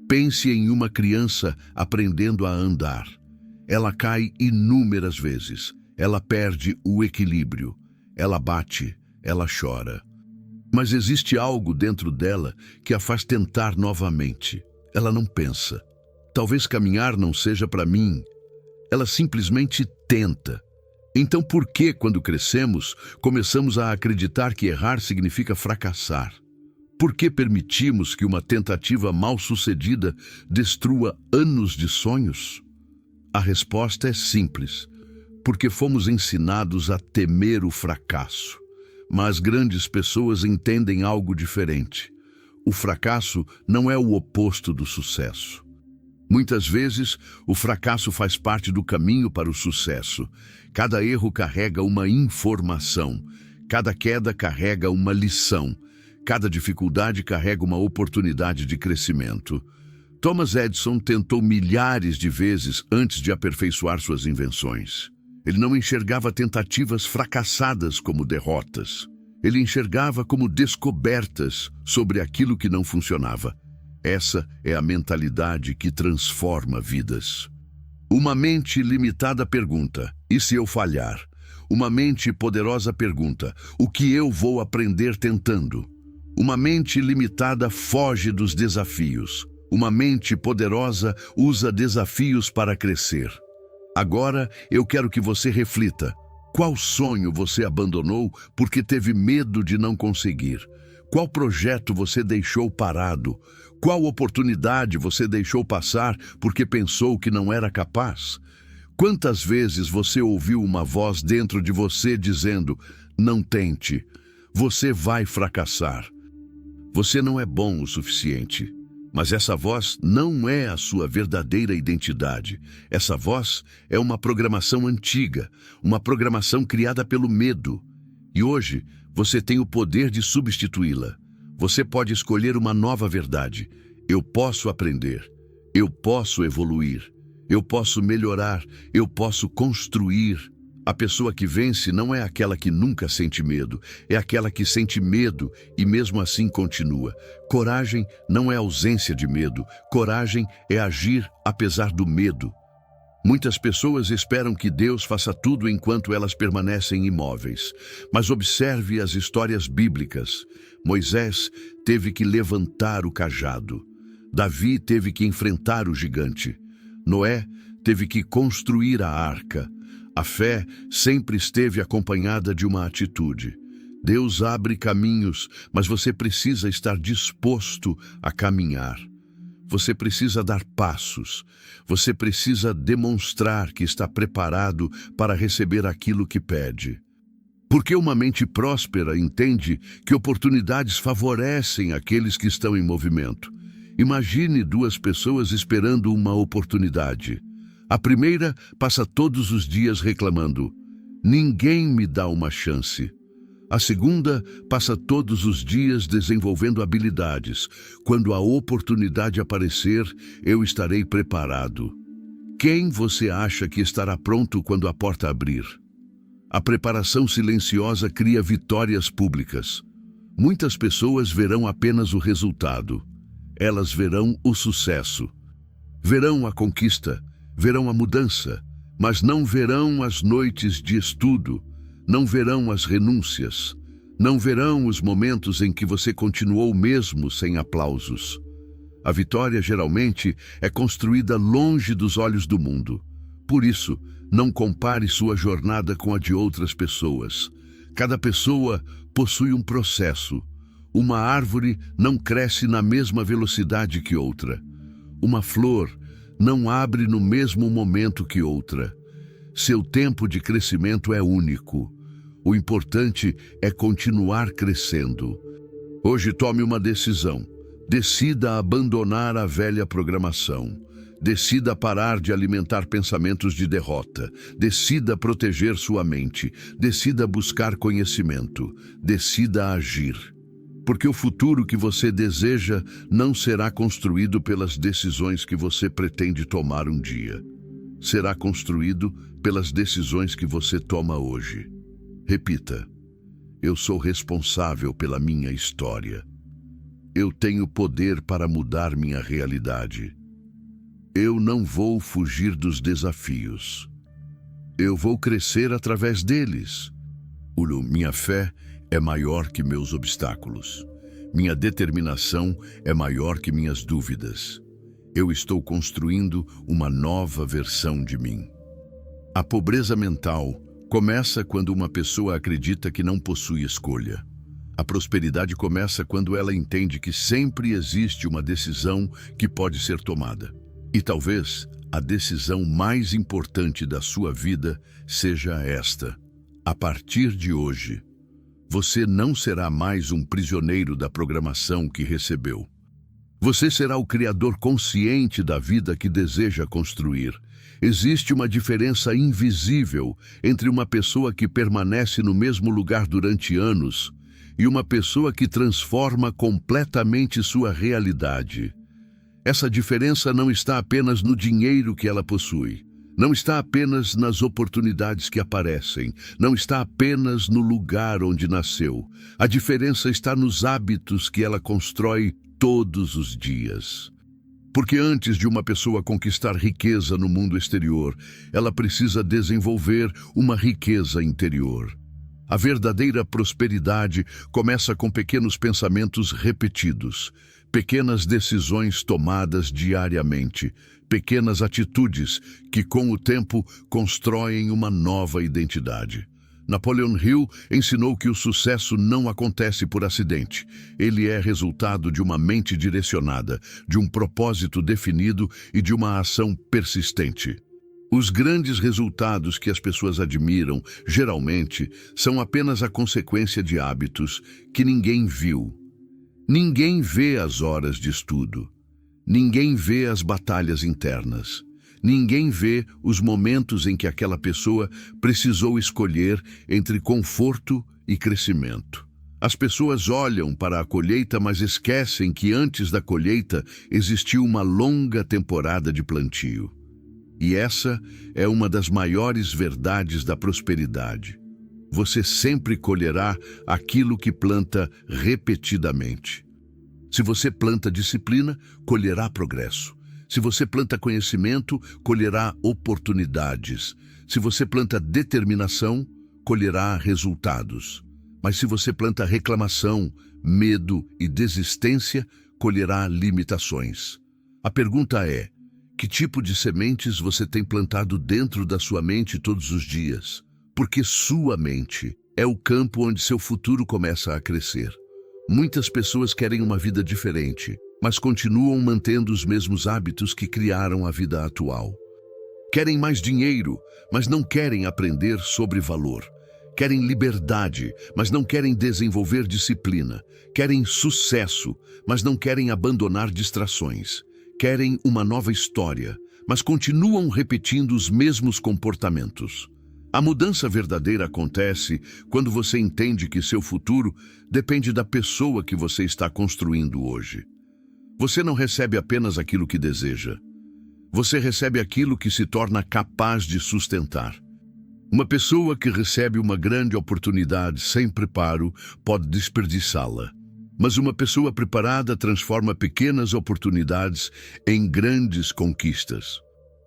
Speaker 1: Pense em uma criança aprendendo a andar. Ela cai inúmeras vezes. Ela perde o equilíbrio. Ela bate, ela chora. Mas existe algo dentro dela que a faz tentar novamente. Ela não pensa. Talvez caminhar não seja para mim. Ela simplesmente tenta. Então por que, quando crescemos, começamos a acreditar que errar significa fracassar? Por que permitimos que uma tentativa mal-sucedida destrua anos de sonhos? A resposta é simples. Porque fomos ensinados a temer o fracasso. Mas grandes pessoas entendem algo diferente. O fracasso não é o oposto do sucesso. Muitas vezes, o fracasso faz parte do caminho para o sucesso. Cada erro carrega uma informação. Cada queda carrega uma lição. Cada dificuldade carrega uma oportunidade de crescimento. Thomas Edison tentou milhares de vezes antes de aperfeiçoar suas invenções. Ele não enxergava tentativas fracassadas como derrotas. Ele enxergava como descobertas sobre aquilo que não funcionava. Essa é a mentalidade que transforma vidas. Uma mente limitada pergunta: e se eu falhar? Uma mente poderosa pergunta: o que eu vou aprender tentando? Uma mente limitada foge dos desafios. Uma mente poderosa usa desafios para crescer. Agora eu quero que você reflita. Qual sonho você abandonou porque teve medo de não conseguir? Qual projeto você deixou parado? Qual oportunidade você deixou passar porque pensou que não era capaz? Quantas vezes você ouviu uma voz dentro de você dizendo: não tente, você vai fracassar. Você não é bom o suficiente. Mas essa voz não é a sua verdadeira identidade. Essa voz é uma programação antiga, uma programação criada pelo medo. E hoje, você tem o poder de substituí-la. Você pode escolher uma nova verdade. Eu posso aprender. Eu posso evoluir. Eu posso melhorar. Eu posso construir. A pessoa que vence não é aquela que nunca sente medo, é aquela que sente medo e mesmo assim continua. Coragem não é ausência de medo, coragem é agir apesar do medo. Muitas pessoas esperam que Deus faça tudo enquanto elas permanecem imóveis. Mas observe as histórias bíblicas. Moisés teve que levantar o cajado. Davi teve que enfrentar o gigante. Noé teve que construir a arca. A fé sempre esteve acompanhada de uma atitude. Deus abre caminhos, mas você precisa estar disposto a caminhar. Você precisa dar passos. Você precisa demonstrar que está preparado para receber aquilo que pede. Porque uma mente próspera entende que oportunidades favorecem aqueles que estão em movimento. Imagine duas pessoas esperando uma oportunidade. A primeira passa todos os dias reclamando: ninguém me dá uma chance. A segunda passa todos os dias desenvolvendo habilidades. Quando a oportunidade aparecer, eu estarei preparado. Quem você acha que estará pronto quando a porta abrir? A preparação silenciosa cria vitórias públicas. Muitas pessoas verão apenas o resultado. Elas verão o sucesso. Verão a conquista. Verão a mudança, mas não verão as noites de estudo, não verão as renúncias, não verão os momentos em que você continuou mesmo sem aplausos. A vitória geralmente é construída longe dos olhos do mundo. Por isso, não compare sua jornada com a de outras pessoas. Cada pessoa possui um processo. Uma árvore não cresce na mesma velocidade que outra. Uma flor não abre no mesmo momento que outra. Seu tempo de crescimento é único. O importante é continuar crescendo. Hoje tome uma decisão. Decida abandonar a velha programação. Decida parar de alimentar pensamentos de derrota. Decida proteger sua mente. Decida buscar conhecimento. Decida agir. Porque o futuro que você deseja não será construído pelas decisões que você pretende tomar um dia. Será construído pelas decisões que você toma hoje. Repita: eu sou responsável pela minha história. Eu tenho poder para mudar minha realidade. Eu não vou fugir dos desafios. Eu vou crescer através deles. Minha fé é maior que meus obstáculos. Minha determinação é maior que minhas dúvidas. Eu estou construindo uma nova versão de mim. A pobreza mental começa quando uma pessoa acredita que não possui escolha. A prosperidade começa quando ela entende que sempre existe uma decisão que pode ser tomada. E talvez a decisão mais importante da sua vida seja esta: a partir de hoje, você não será mais um prisioneiro da programação que recebeu. Você será o criador consciente da vida que deseja construir. Existe uma diferença invisível entre uma pessoa que permanece no mesmo lugar durante anos e uma pessoa que transforma completamente sua realidade. Essa diferença não está apenas no dinheiro que ela possui. Não está apenas nas oportunidades que aparecem, não está apenas no lugar onde nasceu. A diferença está nos hábitos que ela constrói todos os dias. Porque antes de uma pessoa conquistar riqueza no mundo exterior, ela precisa desenvolver uma riqueza interior. A verdadeira prosperidade começa com pequenos pensamentos repetidos, pequenas decisões tomadas diariamente, pequenas atitudes que, com o tempo, constroem uma nova identidade. Napoleon Hill ensinou que o sucesso não acontece por acidente. Ele é resultado de uma mente direcionada, de um propósito definido e de uma ação persistente. Os grandes resultados que as pessoas admiram, geralmente, são apenas a consequência de hábitos que ninguém viu. Ninguém vê as horas de estudo. Ninguém vê as batalhas internas. Ninguém vê os momentos em que aquela pessoa precisou escolher entre conforto e crescimento. As pessoas olham para a colheita, mas esquecem que antes da colheita existiu uma longa temporada de plantio. E essa é uma das maiores verdades da prosperidade. Você sempre colherá aquilo que planta repetidamente. Se você planta disciplina, colherá progresso. Se você planta conhecimento, colherá oportunidades. Se você planta determinação, colherá resultados. Mas se você planta reclamação, medo e desistência, colherá limitações. A pergunta é: que tipo de sementes você tem plantado dentro da sua mente todos os dias? Porque sua mente é o campo onde seu futuro começa a crescer. Muitas pessoas querem uma vida diferente, mas continuam mantendo os mesmos hábitos que criaram a vida atual. Querem mais dinheiro, mas não querem aprender sobre valor. Querem liberdade, mas não querem desenvolver disciplina. Querem sucesso, mas não querem abandonar distrações. Querem uma nova história, mas continuam repetindo os mesmos comportamentos. A mudança verdadeira acontece quando você entende que seu futuro depende da pessoa que você está construindo hoje. Você não recebe apenas aquilo que deseja. Você recebe aquilo que se torna capaz de sustentar. Uma pessoa que recebe uma grande oportunidade sem preparo pode desperdiçá-la. Mas uma pessoa preparada transforma pequenas oportunidades em grandes conquistas.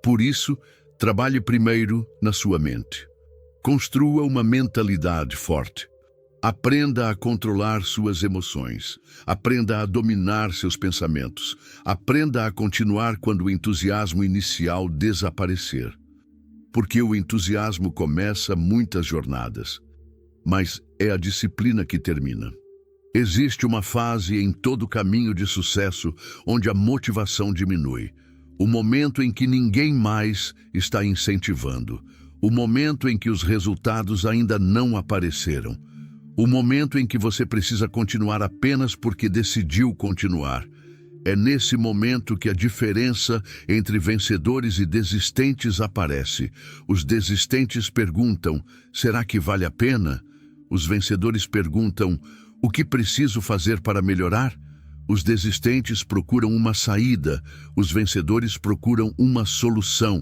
Speaker 1: Por isso, trabalhe primeiro na sua mente. Construa uma mentalidade forte. Aprenda a controlar suas emoções. Aprenda a dominar seus pensamentos. Aprenda a continuar quando o entusiasmo inicial desaparecer. Porque o entusiasmo começa muitas jornadas, mas é a disciplina que termina. Existe uma fase em todo caminho de sucesso onde a motivação diminui. O momento em que ninguém mais está incentivando. O momento em que os resultados ainda não apareceram. O momento em que você precisa continuar apenas porque decidiu continuar. É nesse momento que a diferença entre vencedores e desistentes aparece. Os desistentes perguntam: será que vale a pena? Os vencedores perguntam: o que preciso fazer para melhorar? Os desistentes procuram uma saída. Os vencedores procuram uma solução.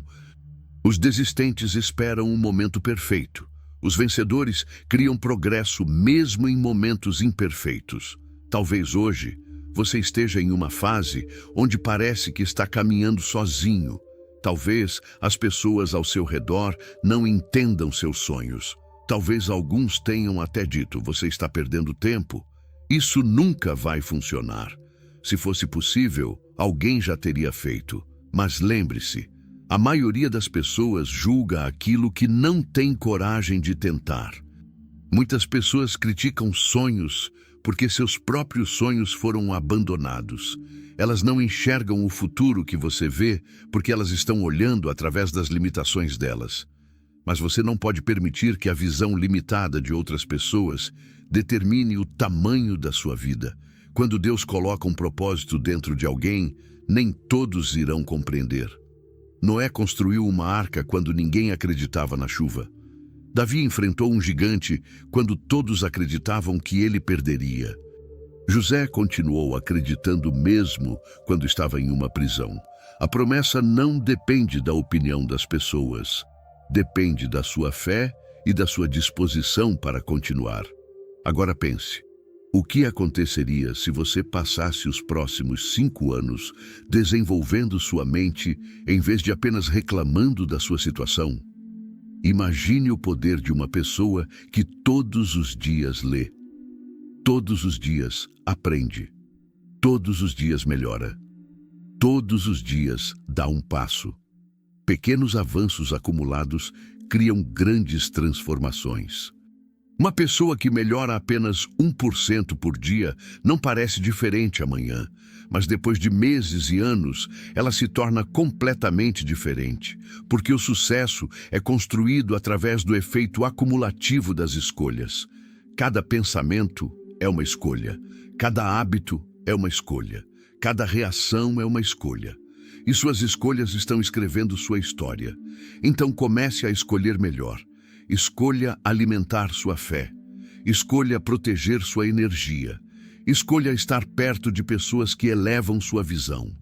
Speaker 1: Os desistentes esperam um momento perfeito. Os vencedores criam progresso mesmo em momentos imperfeitos. Talvez hoje você esteja em uma fase onde parece que está caminhando sozinho. Talvez as pessoas ao seu redor não entendam seus sonhos. Talvez alguns tenham até dito: você está perdendo tempo. Isso nunca vai funcionar. Se fosse possível, alguém já teria feito. Mas lembre-se, a maioria das pessoas julga aquilo que não tem coragem de tentar. Muitas pessoas criticam sonhos porque seus próprios sonhos foram abandonados. Elas não enxergam o futuro que você vê porque elas estão olhando através das limitações delas. Mas você não pode permitir que a visão limitada de outras pessoas determine o tamanho da sua vida. Quando Deus coloca um propósito dentro de alguém, nem todos irão compreender. Noé construiu uma arca quando ninguém acreditava na chuva. Davi enfrentou um gigante quando todos acreditavam que ele perderia. José continuou acreditando mesmo quando estava em uma prisão. A promessa não depende da opinião das pessoas. Depende da sua fé e da sua disposição para continuar. Agora pense, O que aconteceria se você passasse os próximos 5 anos desenvolvendo sua mente em vez de apenas reclamando da sua situação? Imagine o poder de uma pessoa que todos os dias lê, todos os dias aprende, todos os dias melhora, todos os dias dá um passo. Pequenos avanços acumulados criam grandes transformações. Uma pessoa que melhora apenas 1% por dia não parece diferente amanhã, mas depois de meses e anos, ela se torna completamente diferente, porque o sucesso é construído através do efeito acumulativo das escolhas. Cada pensamento é uma escolha, cada hábito é uma escolha, cada reação é uma escolha. E suas escolhas estão escrevendo sua história. Então comece a escolher melhor. Escolha alimentar sua fé. Escolha proteger sua energia. Escolha estar perto de pessoas que elevam sua visão.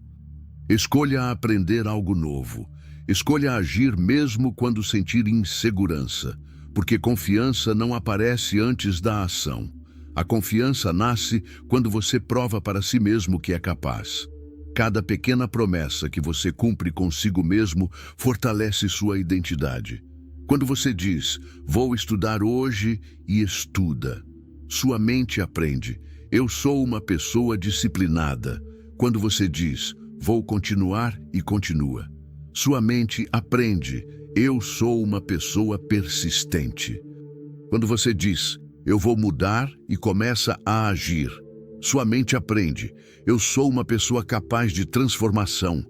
Speaker 1: Escolha aprender algo novo. Escolha agir mesmo quando sentir insegurança, porque confiança não aparece antes da ação. A confiança nasce quando você prova para si mesmo que é capaz. Cada pequena promessa que você cumpre consigo mesmo fortalece sua identidade. Quando você diz, vou estudar hoje e estuda, sua mente aprende, eu sou uma pessoa disciplinada. Quando você diz, vou continuar e continua, sua mente aprende, eu sou uma pessoa persistente. Quando você diz, eu vou mudar e começa a agir, sua mente aprende, eu sou uma pessoa capaz de transformação.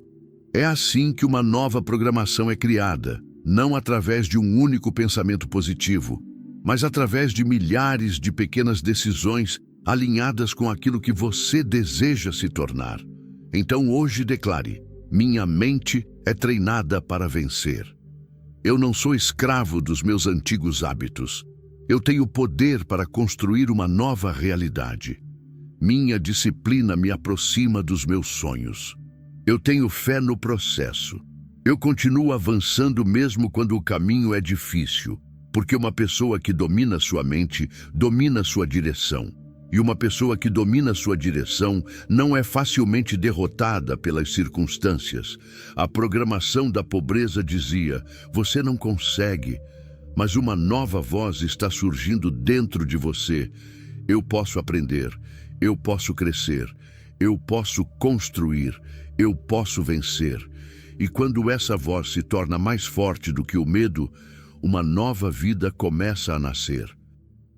Speaker 1: É assim que uma nova programação é criada. Não através de um único pensamento positivo, mas através de milhares de pequenas decisões alinhadas com aquilo que você deseja se tornar. Então hoje declare, minha mente é treinada para vencer. Eu não sou escravo dos meus antigos hábitos. Eu tenho poder para construir uma nova realidade. Minha disciplina me aproxima dos meus sonhos. Eu tenho fé no processo. Eu continuo avançando mesmo quando o caminho é difícil, porque uma pessoa que domina sua mente, domina sua direção. E uma pessoa que domina sua direção não é facilmente derrotada pelas circunstâncias. A programação da pobreza dizia, você não consegue, mas uma nova voz está surgindo dentro de você. Eu posso aprender, eu posso crescer, eu posso construir, eu posso vencer. E quando essa voz se torna mais forte do que o medo, uma nova vida começa a nascer.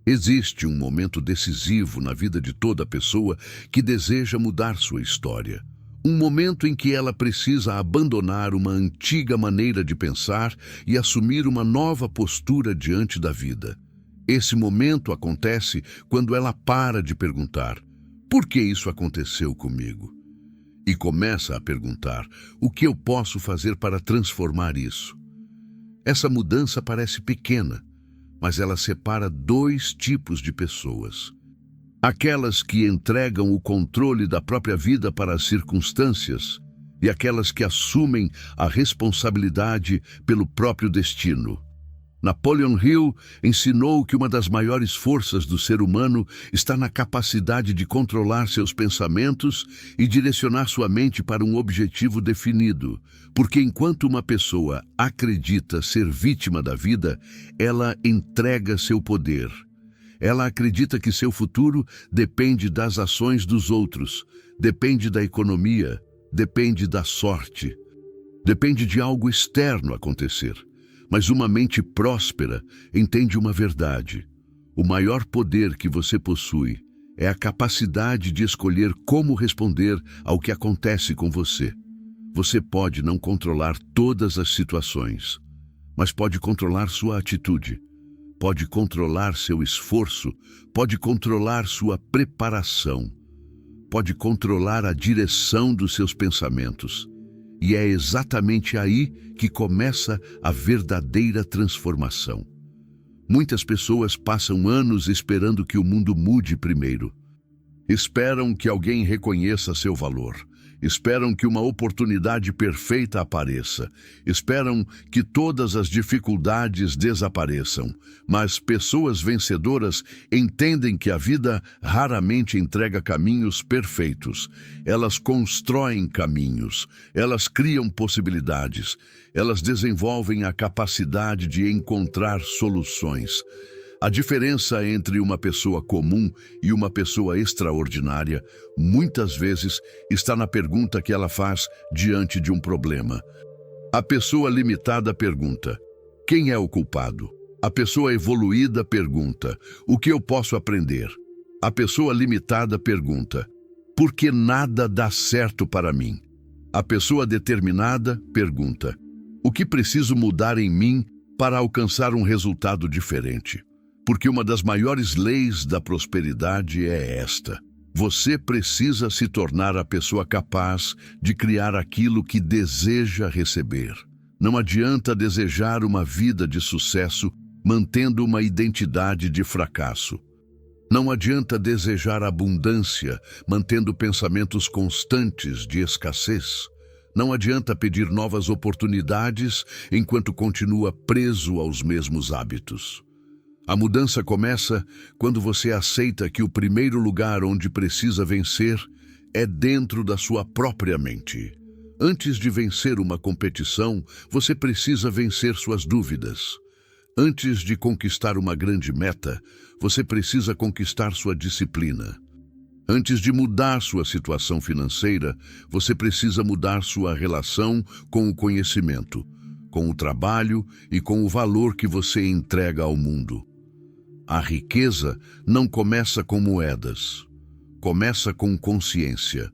Speaker 1: Existe um momento decisivo na vida de toda pessoa que deseja mudar sua história. Um momento em que ela precisa abandonar uma antiga maneira de pensar e assumir uma nova postura diante da vida. Esse momento acontece quando ela para de perguntar, por que isso aconteceu comigo? E começa a perguntar, o que eu posso fazer para transformar isso? Essa mudança parece pequena, mas ela separa 2 tipos de pessoas. Aquelas que entregam o controle da própria vida para as circunstâncias e aquelas que assumem a responsabilidade pelo próprio destino. Napoleon Hill ensinou que uma das maiores forças do ser humano está na capacidade de controlar seus pensamentos e direcionar sua mente para um objetivo definido, porque enquanto uma pessoa acredita ser vítima da vida, ela entrega seu poder. Ela acredita que seu futuro depende das ações dos outros, depende da economia, depende da sorte, depende de algo externo acontecer. Mas uma mente próspera entende uma verdade. O maior poder que você possui é a capacidade de escolher como responder ao que acontece com você. Você pode não controlar todas as situações, mas pode controlar sua atitude, pode controlar seu esforço, pode controlar sua preparação, pode controlar a direção dos seus pensamentos. E é exatamente aí que começa a verdadeira transformação. Muitas pessoas passam anos esperando que o mundo mude primeiro. Esperam que alguém reconheça seu valor. Esperam que uma oportunidade perfeita apareça. Esperam que todas as dificuldades desapareçam. Mas pessoas vencedoras entendem que a vida raramente entrega caminhos perfeitos. Elas constroem caminhos. Elas criam possibilidades. Elas desenvolvem a capacidade de encontrar soluções. A diferença entre uma pessoa comum e uma pessoa extraordinária, muitas vezes, está na pergunta que ela faz diante de um problema. A pessoa limitada pergunta: quem é o culpado? A pessoa evoluída pergunta: o que eu posso aprender? A pessoa limitada pergunta: por que nada dá certo para mim? A pessoa determinada pergunta: o que preciso mudar em mim para alcançar um resultado diferente? Porque uma das maiores leis da prosperidade é esta: você precisa se tornar a pessoa capaz de criar aquilo que deseja receber. Não adianta desejar uma vida de sucesso mantendo uma identidade de fracasso. Não adianta desejar abundância mantendo pensamentos constantes de escassez. Não adianta pedir novas oportunidades enquanto continua preso aos mesmos hábitos. A mudança começa quando você aceita que o primeiro lugar onde precisa vencer é dentro da sua própria mente. Antes de vencer uma competição, você precisa vencer suas dúvidas. Antes de conquistar uma grande meta, você precisa conquistar sua disciplina. Antes de mudar sua situação financeira, você precisa mudar sua relação com o conhecimento, com o trabalho e com o valor que você entrega ao mundo. A riqueza não começa com moedas. Começa com consciência.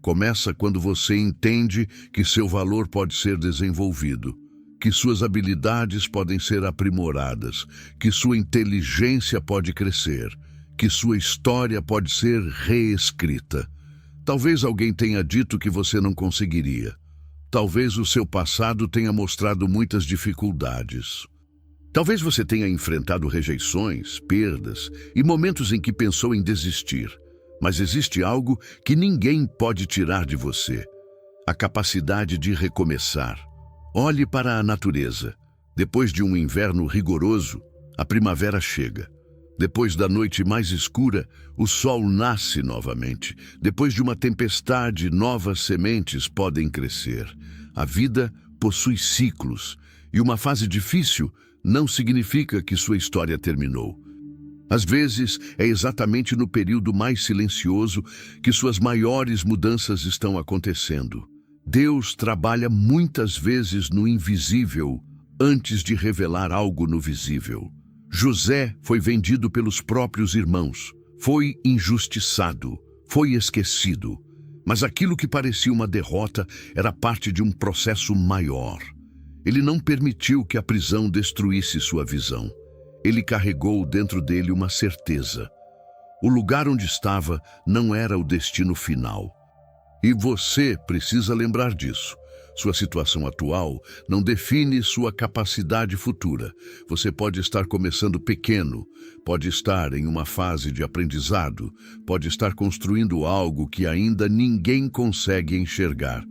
Speaker 1: Começa quando você entende que seu valor pode ser desenvolvido, que suas habilidades podem ser aprimoradas, que sua inteligência pode crescer, que sua história pode ser reescrita. Talvez alguém tenha dito que você não conseguiria. Talvez o seu passado tenha mostrado muitas dificuldades. Talvez você tenha enfrentado rejeições, perdas e momentos em que pensou em desistir. Mas existe algo que ninguém pode tirar de você: a capacidade de recomeçar. Olhe para a natureza. Depois de um inverno rigoroso, a primavera chega. Depois da noite mais escura, o sol nasce novamente. Depois de uma tempestade, novas sementes podem crescer. A vida possui ciclos, e uma fase difícil não significa que sua história terminou. Às vezes, é exatamente no período mais silencioso que suas maiores mudanças estão acontecendo. Deus trabalha muitas vezes no invisível antes de revelar algo no visível. José foi vendido pelos próprios irmãos, foi injustiçado, foi esquecido. Mas aquilo que parecia uma derrota era parte de um processo maior. Ele não permitiu que a prisão destruísse sua visão. Ele carregou dentro dele uma certeza. O lugar onde estava não era o destino final. E você precisa lembrar disso. Sua situação atual não define sua capacidade futura. Você pode estar começando pequeno, pode estar em uma fase de aprendizado, pode estar construindo algo que ainda ninguém consegue enxergar.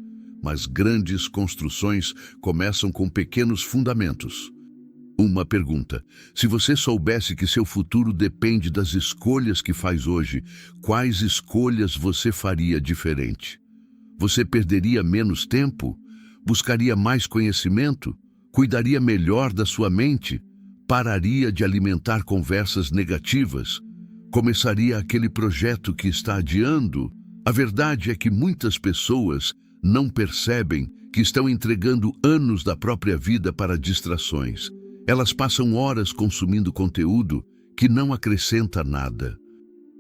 Speaker 1: Mas grandes construções começam com pequenos fundamentos. Uma pergunta: se você soubesse que seu futuro depende das escolhas que faz hoje, quais escolhas você faria diferente? Você perderia menos tempo? Buscaria mais conhecimento? Cuidaria melhor da sua mente? Pararia de alimentar conversas negativas? Começaria aquele projeto que está adiando? A verdade é que muitas pessoas não percebem que estão entregando anos da própria vida para distrações. Elas passam horas consumindo conteúdo que não acrescenta nada.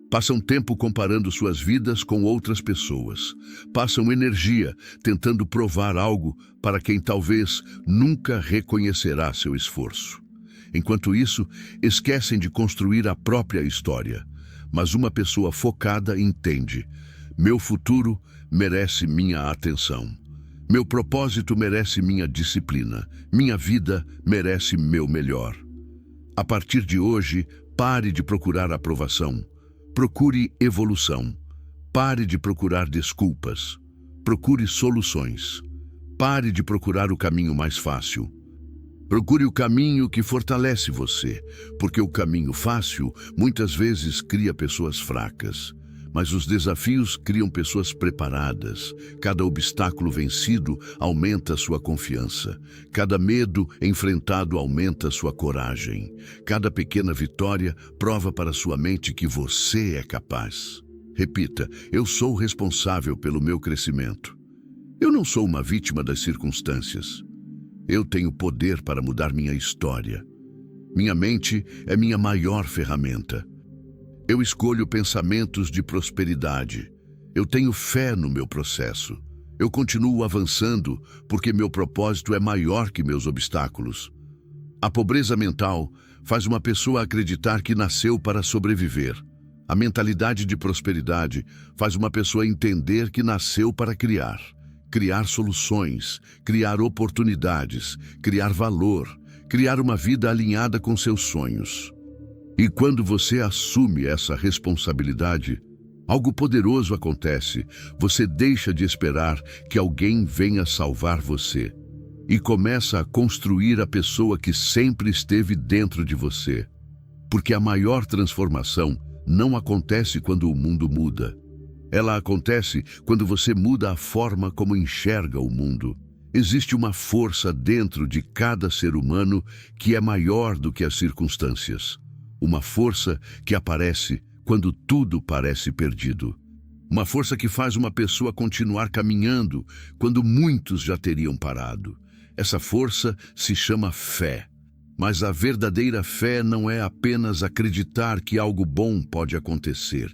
Speaker 1: Passam tempo comparando suas vidas com outras pessoas. Passam energia tentando provar algo para quem talvez nunca reconhecerá seu esforço. Enquanto isso, esquecem de construir a própria história. Mas uma pessoa focada entende: meu futuro merece minha atenção. Meu propósito merece minha disciplina. Minha vida merece meu melhor. A partir de hoje, pare de procurar aprovação. Procure evolução. Pare de procurar desculpas. Procure soluções. Pare de procurar o caminho mais fácil. Procure o caminho que fortalece você, porque o caminho fácil muitas vezes cria pessoas fracas. Mas os desafios criam pessoas preparadas. Cada obstáculo vencido aumenta sua confiança. Cada medo enfrentado aumenta sua coragem. Cada pequena vitória prova para sua mente que você é capaz. Repita: eu sou responsável pelo meu crescimento. Eu não sou uma vítima das circunstâncias. Eu tenho poder para mudar minha história. Minha mente é minha maior ferramenta. Eu escolho pensamentos de prosperidade. Eu tenho fé no meu processo. Eu continuo avançando porque meu propósito é maior que meus obstáculos. A pobreza mental faz uma pessoa acreditar que nasceu para sobreviver. A mentalidade de prosperidade faz uma pessoa entender que nasceu para criar. Criar soluções, criar oportunidades, criar valor, criar uma vida alinhada com seus sonhos. E quando você assume essa responsabilidade, algo poderoso acontece. Você deixa de esperar que alguém venha salvar você e começa a construir a pessoa que sempre esteve dentro de você. Porque a maior transformação não acontece quando o mundo muda. Ela acontece quando você muda a forma como enxerga o mundo. Existe uma força dentro de cada ser humano que é maior do que as circunstâncias. Uma força que aparece quando tudo parece perdido. Uma força que faz uma pessoa continuar caminhando quando muitos já teriam parado. Essa força se chama fé. Mas a verdadeira fé não é apenas acreditar que algo bom pode acontecer.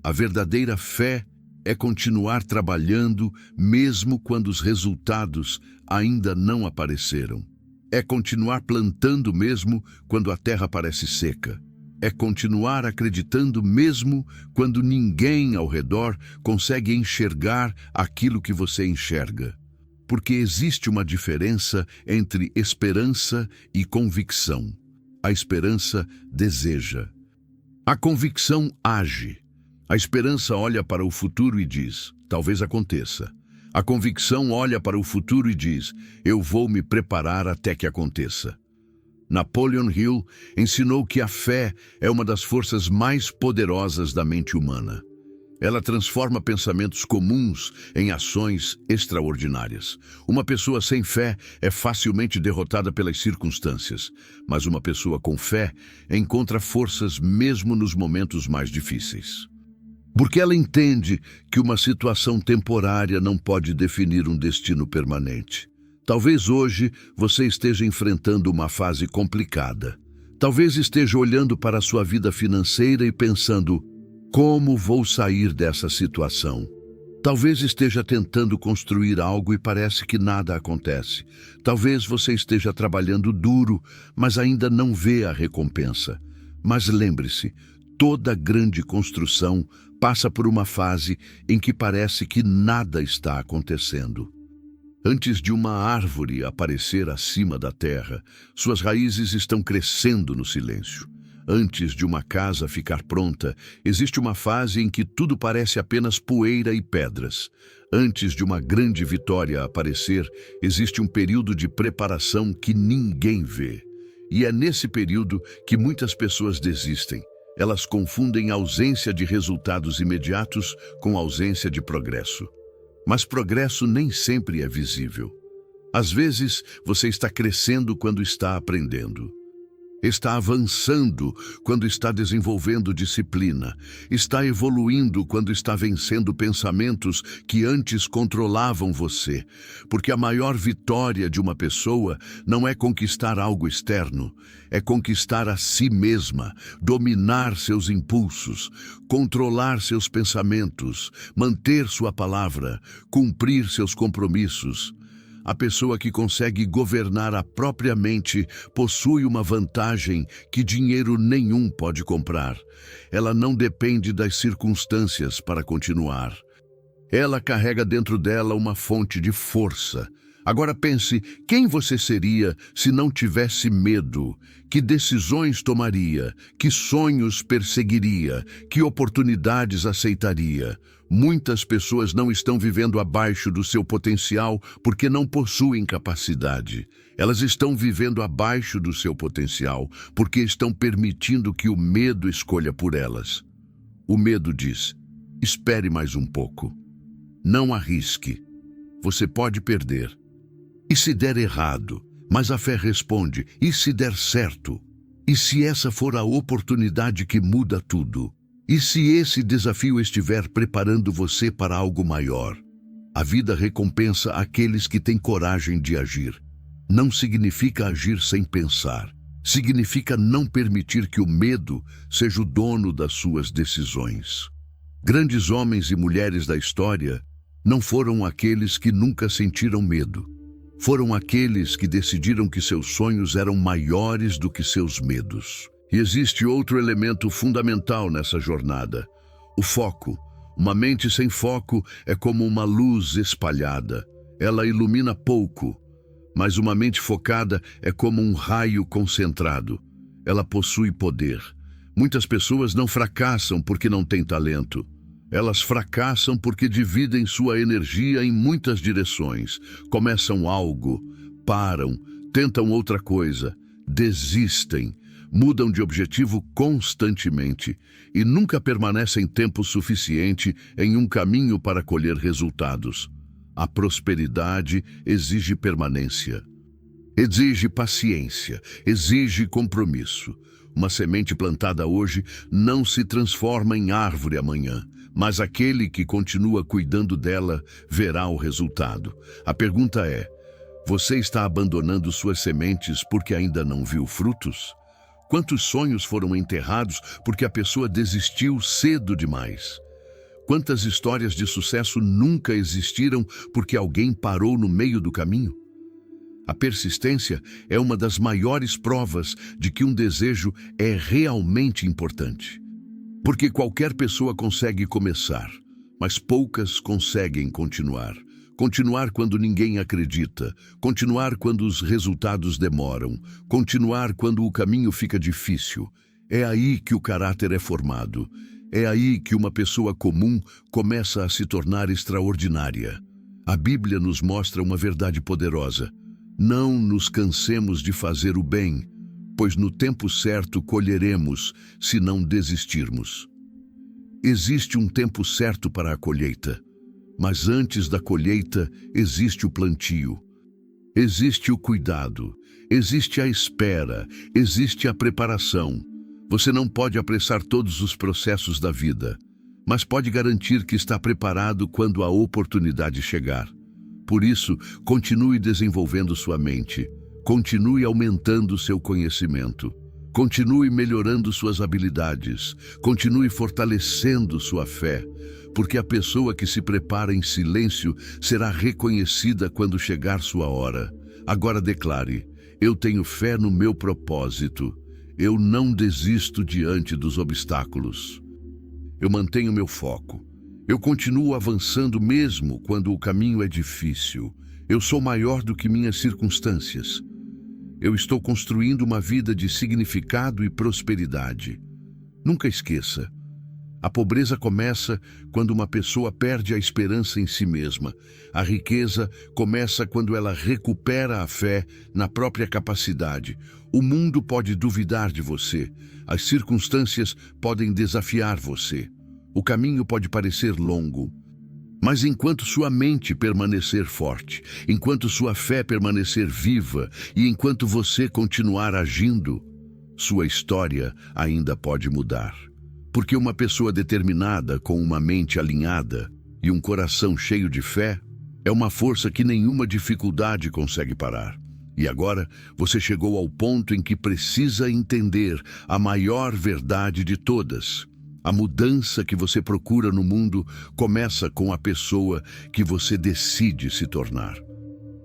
Speaker 1: A verdadeira fé é continuar trabalhando mesmo quando os resultados ainda não apareceram. É continuar plantando mesmo quando a terra parece seca. É continuar acreditando mesmo quando ninguém ao redor consegue enxergar aquilo que você enxerga. Porque existe uma diferença entre esperança e convicção. A esperança deseja. A convicção age. A esperança olha para o futuro e diz: talvez aconteça. A convicção olha para o futuro e diz: eu vou me preparar até que aconteça. Napoleon Hill ensinou que a fé é uma das forças mais poderosas da mente humana. Ela transforma pensamentos comuns em ações extraordinárias. Uma pessoa sem fé é facilmente derrotada pelas circunstâncias, mas uma pessoa com fé encontra forças mesmo nos momentos mais difíceis. Porque ela entende que uma situação temporária não pode definir um destino permanente. Talvez hoje você esteja enfrentando uma fase complicada. Talvez esteja olhando para a sua vida financeira e pensando: como vou sair dessa situação? Talvez esteja tentando construir algo e parece que nada acontece. Talvez você esteja trabalhando duro, mas ainda não vê a recompensa. Mas lembre-se, toda grande construção passa por uma fase em que parece que nada está acontecendo. Antes de uma árvore aparecer acima da terra, suas raízes estão crescendo no silêncio. Antes de uma casa ficar pronta, existe uma fase em que tudo parece apenas poeira e pedras. Antes de uma grande vitória aparecer, existe um período de preparação que ninguém vê. E é nesse período que muitas pessoas desistem. Elas confundem ausência de resultados imediatos com ausência de progresso. Mas progresso nem sempre é visível. Às vezes, você está crescendo quando está aprendendo. Está avançando quando está desenvolvendo disciplina. Está evoluindo quando está vencendo pensamentos que antes controlavam você. Porque a maior vitória de uma pessoa não é conquistar algo externo, é conquistar a si mesma, dominar seus impulsos, controlar seus pensamentos, manter sua palavra, cumprir seus compromissos. A pessoa que consegue governar a própria mente possui uma vantagem que dinheiro nenhum pode comprar. Ela não depende das circunstâncias para continuar. Ela carrega dentro dela uma fonte de força, Agora pense, quem você seria se não tivesse medo? Que decisões tomaria? Que sonhos perseguiria? Que oportunidades aceitaria? Muitas pessoas não estão vivendo abaixo do seu potencial porque não possuem capacidade. Elas estão vivendo abaixo do seu potencial porque estão permitindo que o medo escolha por elas. O medo diz: espere mais um pouco. Não arrisque. Você pode perder. E se der errado? Mas a fé responde: e se der certo? E se essa for a oportunidade que muda tudo? E se esse desafio estiver preparando você para algo maior? A vida recompensa aqueles que têm coragem de agir. Não significa agir sem pensar. Significa não permitir que o medo seja o dono das suas decisões. Grandes homens e mulheres da história não foram aqueles que nunca sentiram medo. Foram aqueles que decidiram que seus sonhos eram maiores do que seus medos. E existe outro elemento fundamental nessa jornada: o foco. Uma mente sem foco é como uma luz espalhada. Ela ilumina pouco, mas uma mente focada é como um raio concentrado. Ela possui poder. Muitas pessoas não fracassam porque não têm talento. Elas fracassam porque dividem sua energia em muitas direções. Começam algo, param, tentam outra coisa, desistem, mudam de objetivo constantemente e nunca permanecem tempo suficiente em um caminho para colher resultados. A prosperidade exige permanência, exige paciência, exige compromisso. Uma semente plantada hoje não se transforma em árvore amanhã, mas aquele que continua cuidando dela verá o resultado. A pergunta é: você está abandonando suas sementes porque ainda não viu frutos? Quantos sonhos foram enterrados porque a pessoa desistiu cedo demais? Quantas histórias de sucesso nunca existiram porque alguém parou no meio do caminho? A persistência é uma das maiores provas de que um desejo é realmente importante. Porque qualquer pessoa consegue começar, mas poucas conseguem continuar. Continuar quando ninguém acredita, continuar quando os resultados demoram, continuar quando o caminho fica difícil. É aí que o caráter é formado. É aí que uma pessoa comum começa a se tornar extraordinária. A Bíblia nos mostra uma verdade poderosa: não nos cansemos de fazer o bem, pois no tempo certo colheremos, se não desistirmos. Existe um tempo certo para a colheita, mas antes da colheita existe o plantio. Existe o cuidado, existe a espera, existe a preparação. Você não pode apressar todos os processos da vida, mas pode garantir que está preparado quando a oportunidade chegar. Por isso, continue desenvolvendo sua mente, continue aumentando seu conhecimento, continue melhorando suas habilidades, continue fortalecendo sua fé, porque a pessoa que se prepara em silêncio será reconhecida quando chegar sua hora. Agora declare: eu tenho fé no meu propósito, eu não desisto diante dos obstáculos. Eu mantenho meu foco. Eu continuo avançando mesmo quando o caminho é difícil. Eu sou maior do que minhas circunstâncias. Eu estou construindo uma vida de significado e prosperidade. Nunca esqueça: a pobreza começa quando uma pessoa perde a esperança em si mesma. A riqueza começa quando ela recupera a fé na própria capacidade. O mundo pode duvidar de você. As circunstâncias podem desafiar você. O caminho pode parecer longo, mas enquanto sua mente permanecer forte, enquanto sua fé permanecer viva e enquanto você continuar agindo, sua história ainda pode mudar. Porque uma pessoa determinada, com uma mente alinhada e um coração cheio de fé, é uma força que nenhuma dificuldade consegue parar. E agora você chegou ao ponto em que precisa entender a maior verdade de todas. A mudança que você procura no mundo começa com a pessoa que você decide se tornar.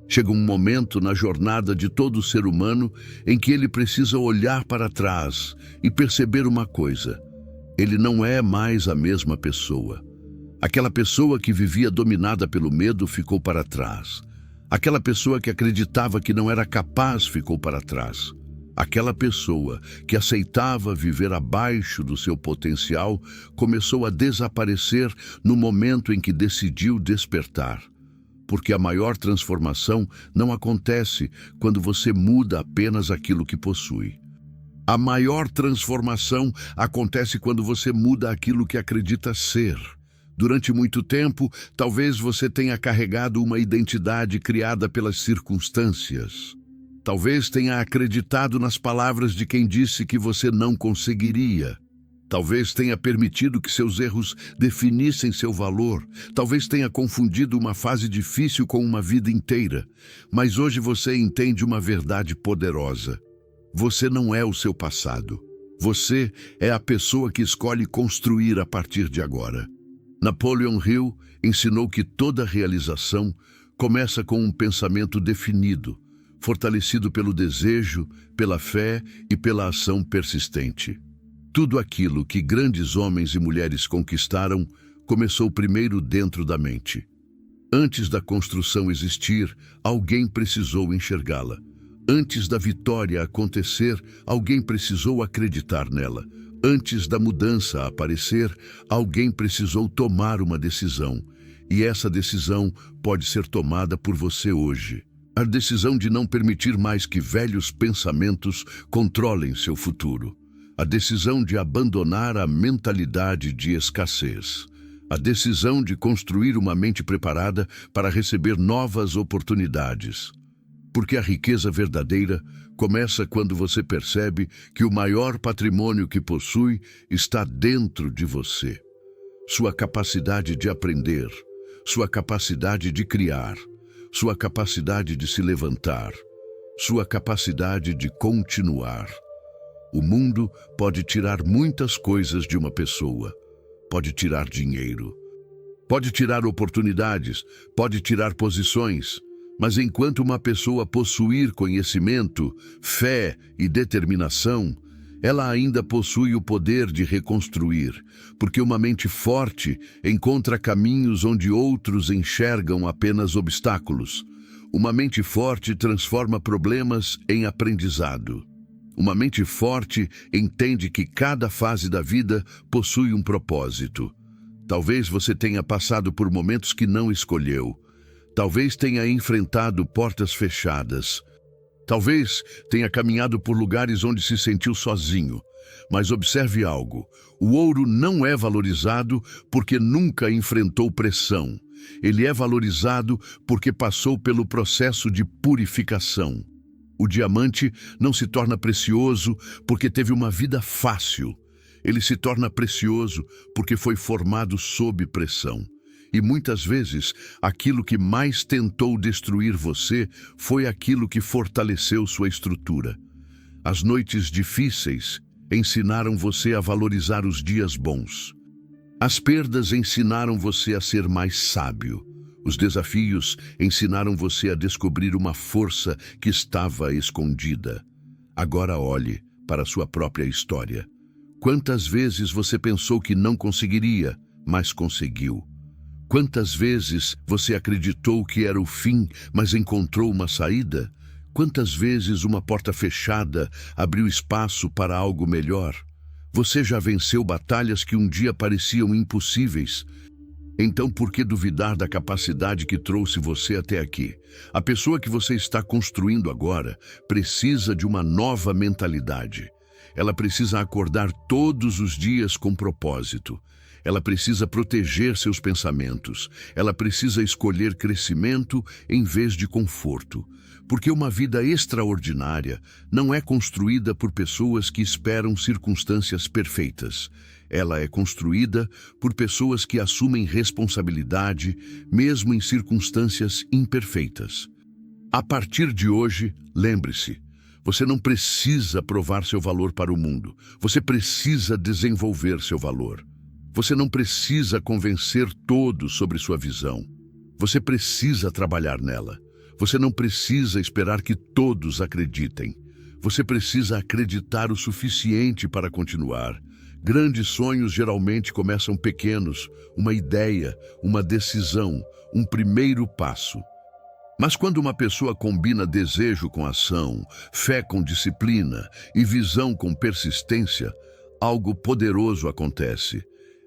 Speaker 1: Chega um momento na jornada de todo ser humano em que ele precisa olhar para trás e perceber uma coisa: ele não é mais a mesma pessoa. Aquela pessoa que vivia dominada pelo medo ficou para trás. Aquela pessoa que acreditava que não era capaz ficou para trás. Aquela pessoa que aceitava viver abaixo do seu potencial começou a desaparecer no momento em que decidiu despertar. Porque a maior transformação não acontece quando você muda apenas aquilo que possui. A maior transformação acontece quando você muda aquilo que acredita ser. Durante muito tempo, talvez você tenha carregado uma identidade criada pelas circunstâncias. Talvez tenha acreditado nas palavras de quem disse que você não conseguiria. Talvez tenha permitido que seus erros definissem seu valor. Talvez tenha confundido uma fase difícil com uma vida inteira. Mas hoje você entende uma verdade poderosa. Você não é o seu passado. Você é a pessoa que escolhe construir a partir de agora. Napoleon Hill ensinou que toda realização começa com um pensamento definido, fortalecido pelo desejo, pela fé e pela ação persistente. Tudo aquilo que grandes homens e mulheres conquistaram começou primeiro dentro da mente. Antes da construção existir, alguém precisou enxergá-la. Antes da vitória acontecer, alguém precisou acreditar nela. Antes da mudança aparecer, alguém precisou tomar uma decisão. E essa decisão pode ser tomada por você hoje. A decisão de não permitir mais que velhos pensamentos controlem seu futuro. A decisão de abandonar a mentalidade de escassez. A decisão de construir uma mente preparada para receber novas oportunidades. Porque a riqueza verdadeira começa quando você percebe que o maior patrimônio que possui está dentro de você. Sua capacidade de aprender, sua capacidade de criar, sua capacidade de se levantar, sua capacidade de continuar. O mundo pode tirar muitas coisas de uma pessoa. Pode tirar dinheiro, pode tirar oportunidades, pode tirar posições. Mas enquanto uma pessoa possuir conhecimento, fé e determinação, ela ainda possui o poder de reconstruir, porque uma mente forte encontra caminhos onde outros enxergam apenas obstáculos. Uma mente forte transforma problemas em aprendizado. Uma mente forte entende que cada fase da vida possui um propósito. Talvez você tenha passado por momentos que não escolheu. Talvez tenha enfrentado portas fechadas. Talvez tenha caminhado por lugares onde se sentiu sozinho. Mas observe algo: o ouro não é valorizado porque nunca enfrentou pressão. Ele é valorizado porque passou pelo processo de purificação. O diamante não se torna precioso porque teve uma vida fácil. Ele se torna precioso porque foi formado sob pressão. E muitas vezes, aquilo que mais tentou destruir você foi aquilo que fortaleceu sua estrutura. As noites difíceis ensinaram você a valorizar os dias bons. As perdas ensinaram você a ser mais sábio. Os desafios ensinaram você a descobrir uma força que estava escondida. Agora olhe para sua própria história. Quantas vezes você pensou que não conseguiria, mas conseguiu? Quantas vezes você acreditou que era o fim, mas encontrou uma saída? Quantas vezes uma porta fechada abriu espaço para algo melhor? Você já venceu batalhas que um dia pareciam impossíveis. Então por que duvidar da capacidade que trouxe você até aqui? A pessoa que você está construindo agora precisa de uma nova mentalidade. Ela precisa acordar todos os dias com propósito. Ela precisa proteger seus pensamentos. Ela precisa escolher crescimento em vez de conforto. Porque uma vida extraordinária não é construída por pessoas que esperam circunstâncias perfeitas. Ela é construída por pessoas que assumem responsabilidade, mesmo em circunstâncias imperfeitas. A partir de hoje, lembre-se, você não precisa provar seu valor para o mundo. Você precisa desenvolver seu valor. Você não precisa convencer todos sobre sua visão. Você precisa trabalhar nela. Você não precisa esperar que todos acreditem. Você precisa acreditar o suficiente para continuar. Grandes sonhos geralmente começam pequenos, uma ideia, uma decisão, um primeiro passo. Mas quando uma pessoa combina desejo com ação, fé com disciplina e visão com persistência, algo poderoso acontece.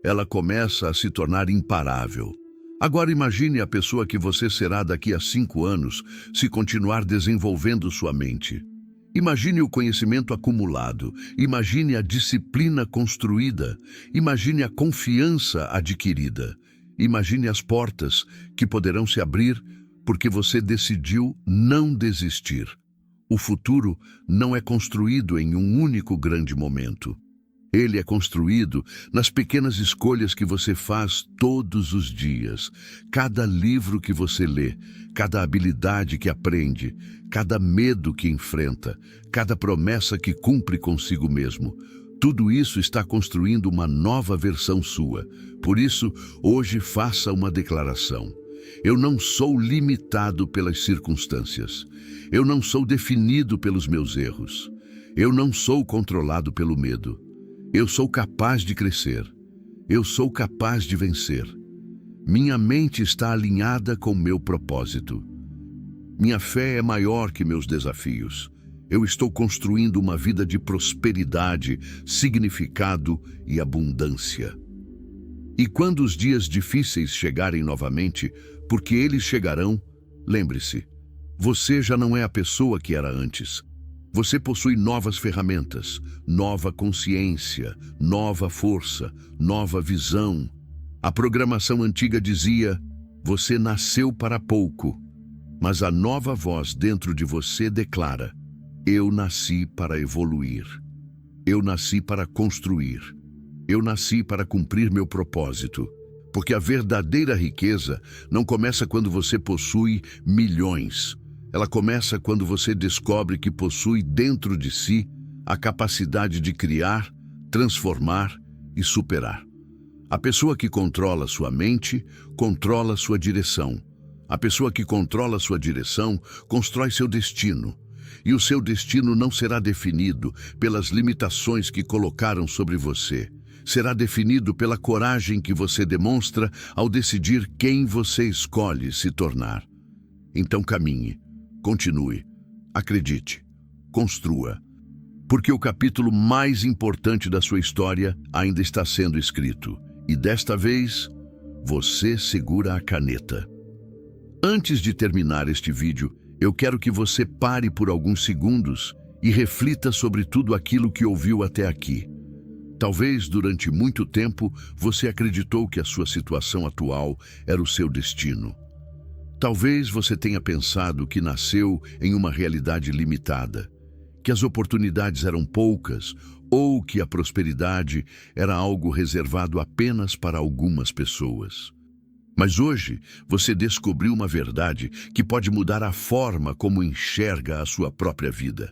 Speaker 1: Ela começa a se tornar imparável. Agora imagine a pessoa que você será daqui a 5 anos se continuar desenvolvendo sua mente. Imagine o conhecimento acumulado, imagine a disciplina construída, imagine a confiança adquirida, imagine as portas que poderão se abrir porque você decidiu não desistir. O futuro não é construído em um único grande momento. Ele é construído nas pequenas escolhas que você faz todos os dias. Cada livro que você lê, cada habilidade que aprende, cada medo que enfrenta, cada promessa que cumpre consigo mesmo. Tudo isso está construindo uma nova versão sua. Por isso, hoje faça uma declaração. Eu não sou limitado pelas circunstâncias. Eu não sou definido pelos meus erros. Eu não sou controlado pelo medo. Eu sou capaz de crescer. Eu sou capaz de vencer. Minha mente está alinhada com meu propósito. Minha fé é maior que meus desafios. Eu estou construindo uma vida de prosperidade, significado e abundância. E quando os dias difíceis chegarem novamente, porque eles chegarão, lembre-se, você já não é a pessoa que era antes. Você possui novas ferramentas, nova consciência, nova força, nova visão. A programação antiga dizia, você nasceu para pouco, mas a nova voz dentro de você declara, eu nasci para evoluir. Eu nasci para construir. Eu nasci para cumprir meu propósito. Porque a verdadeira riqueza não começa quando você possui milhões. Ela começa quando você descobre que possui dentro de si a capacidade de criar, transformar e superar. A pessoa que controla sua mente, controla sua direção. A pessoa que controla sua direção, constrói seu destino. E o seu destino não será definido pelas limitações que colocaram sobre você. Será definido pela coragem que você demonstra ao decidir quem você escolhe se tornar. Então caminhe, continue, acredite, construa. Porque o capítulo mais importante da sua história ainda está sendo escrito. E desta vez, você segura a caneta. Antes de terminar este vídeo, eu quero que você pare por alguns segundos e reflita sobre tudo aquilo que ouviu até aqui. Talvez durante muito tempo você acreditou que a sua situação atual era o seu destino. Talvez você tenha pensado que nasceu em uma realidade limitada, que as oportunidades eram poucas ou que a prosperidade era algo reservado apenas para algumas pessoas. Mas hoje você descobriu uma verdade que pode mudar a forma como enxerga a sua própria vida.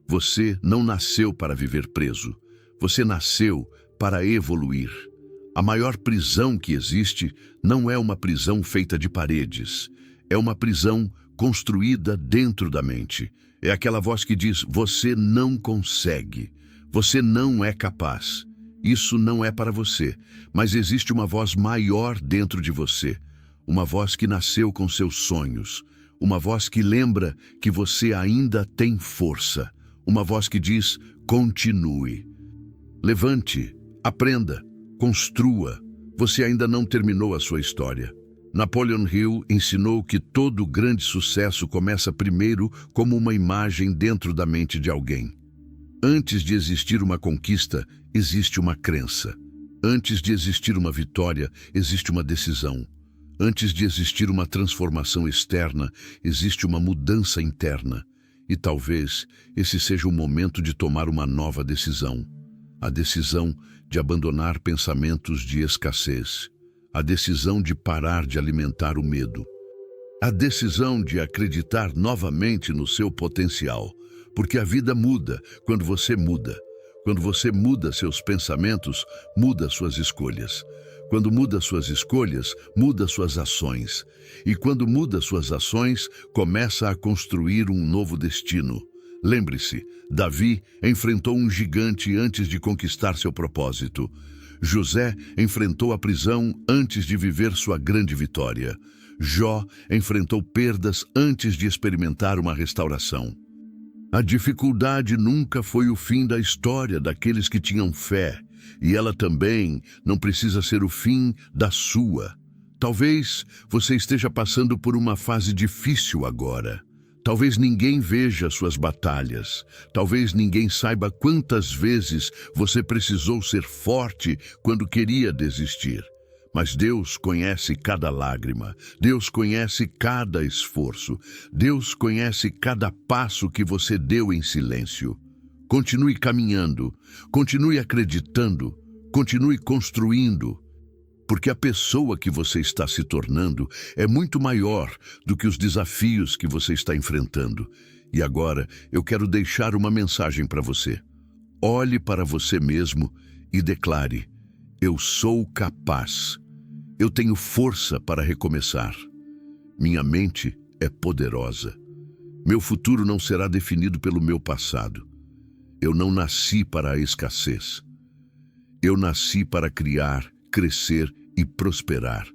Speaker 1: Você não nasceu para viver preso. Você nasceu para evoluir. A maior prisão que existe não é uma prisão feita de paredes. É uma prisão construída dentro da mente. É aquela voz que diz, você não consegue. Você não é capaz. Isso não é para você. Mas existe uma voz maior dentro de você. Uma voz que nasceu com seus sonhos. Uma voz que lembra que você ainda tem força. Uma voz que diz, continue. Levante, aprenda, construa. Você ainda não terminou a sua história. Napoleon Hill ensinou que todo grande sucesso começa primeiro como uma imagem dentro da mente de alguém. Antes de existir uma conquista, existe uma crença. Antes de existir uma vitória, existe uma decisão. Antes de existir uma transformação externa, existe uma mudança interna. E talvez esse seja o momento de tomar uma nova decisão. A decisão de abandonar pensamentos de escassez. A decisão de parar de alimentar o medo. A decisão de acreditar novamente no seu potencial. Porque a vida muda quando você muda. Quando você muda seus pensamentos, muda suas escolhas. Quando muda suas escolhas, muda suas ações. E quando muda suas ações, começa a construir um novo destino. Lembre-se, Davi enfrentou um gigante antes de conquistar seu propósito. José enfrentou a prisão antes de viver sua grande vitória. Jó enfrentou perdas antes de experimentar uma restauração. A dificuldade nunca foi o fim da história daqueles que tinham fé, e ela também não precisa ser o fim da sua. Talvez você esteja passando por uma fase difícil agora. Talvez ninguém veja suas batalhas. Talvez ninguém saiba quantas vezes você precisou ser forte quando queria desistir. Mas Deus conhece cada lágrima. Deus conhece cada esforço. Deus conhece cada passo que você deu em silêncio. Continue caminhando. Continue acreditando. Continue construindo. Porque a pessoa que você está se tornando é muito maior do que os desafios que você está enfrentando. E agora eu quero deixar uma mensagem para você. Olhe para você mesmo e declare: eu sou capaz. Eu tenho força para recomeçar. Minha mente é poderosa. Meu futuro não será definido pelo meu passado. Eu não nasci para a escassez. Eu nasci para criar, crescer e prosperar.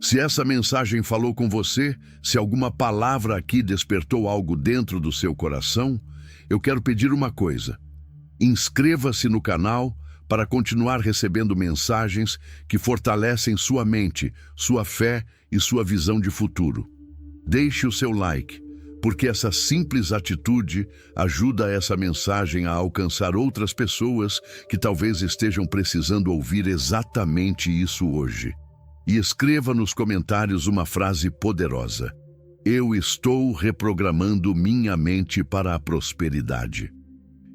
Speaker 1: Se essa mensagem falou com você, se alguma palavra aqui despertou algo dentro do seu coração, eu quero pedir uma coisa. Inscreva-se no canal para continuar recebendo mensagens que fortalecem sua mente, sua fé e sua visão de futuro. Deixe o seu like, porque essa simples atitude ajuda essa mensagem a alcançar outras pessoas que talvez estejam precisando ouvir exatamente isso hoje. E escreva nos comentários uma frase poderosa: eu estou reprogramando minha mente para a prosperidade.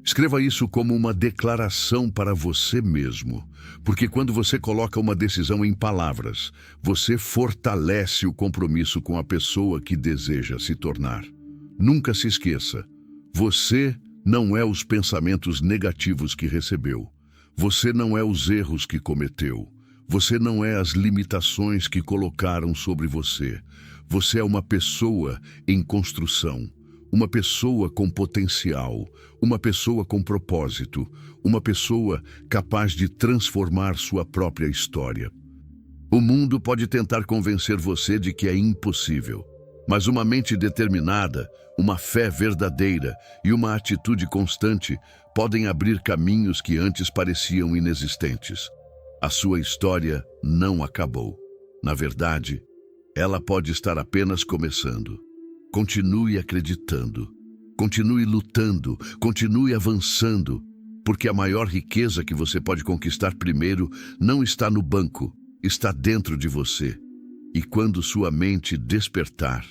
Speaker 1: Escreva isso como uma declaração para você mesmo, porque quando você coloca uma decisão em palavras, você fortalece o compromisso com a pessoa que deseja se tornar. Nunca se esqueça, você não é os pensamentos negativos que recebeu. Você não é os erros que cometeu. Você não é as limitações que colocaram sobre você. Você é uma pessoa em construção, uma pessoa com potencial, uma pessoa com propósito, uma pessoa capaz de transformar sua própria história. O mundo pode tentar convencer você de que é impossível. Mas uma mente determinada, uma fé verdadeira e uma atitude constante podem abrir caminhos que antes pareciam inexistentes. A sua história não acabou. Na verdade, ela pode estar apenas começando. Continue acreditando, continue lutando, continue avançando, porque a maior riqueza que você pode conquistar primeiro não está no banco, está dentro de você. E quando sua mente despertar,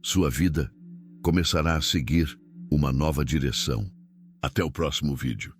Speaker 1: sua vida começará a seguir uma nova direção. Até o próximo vídeo.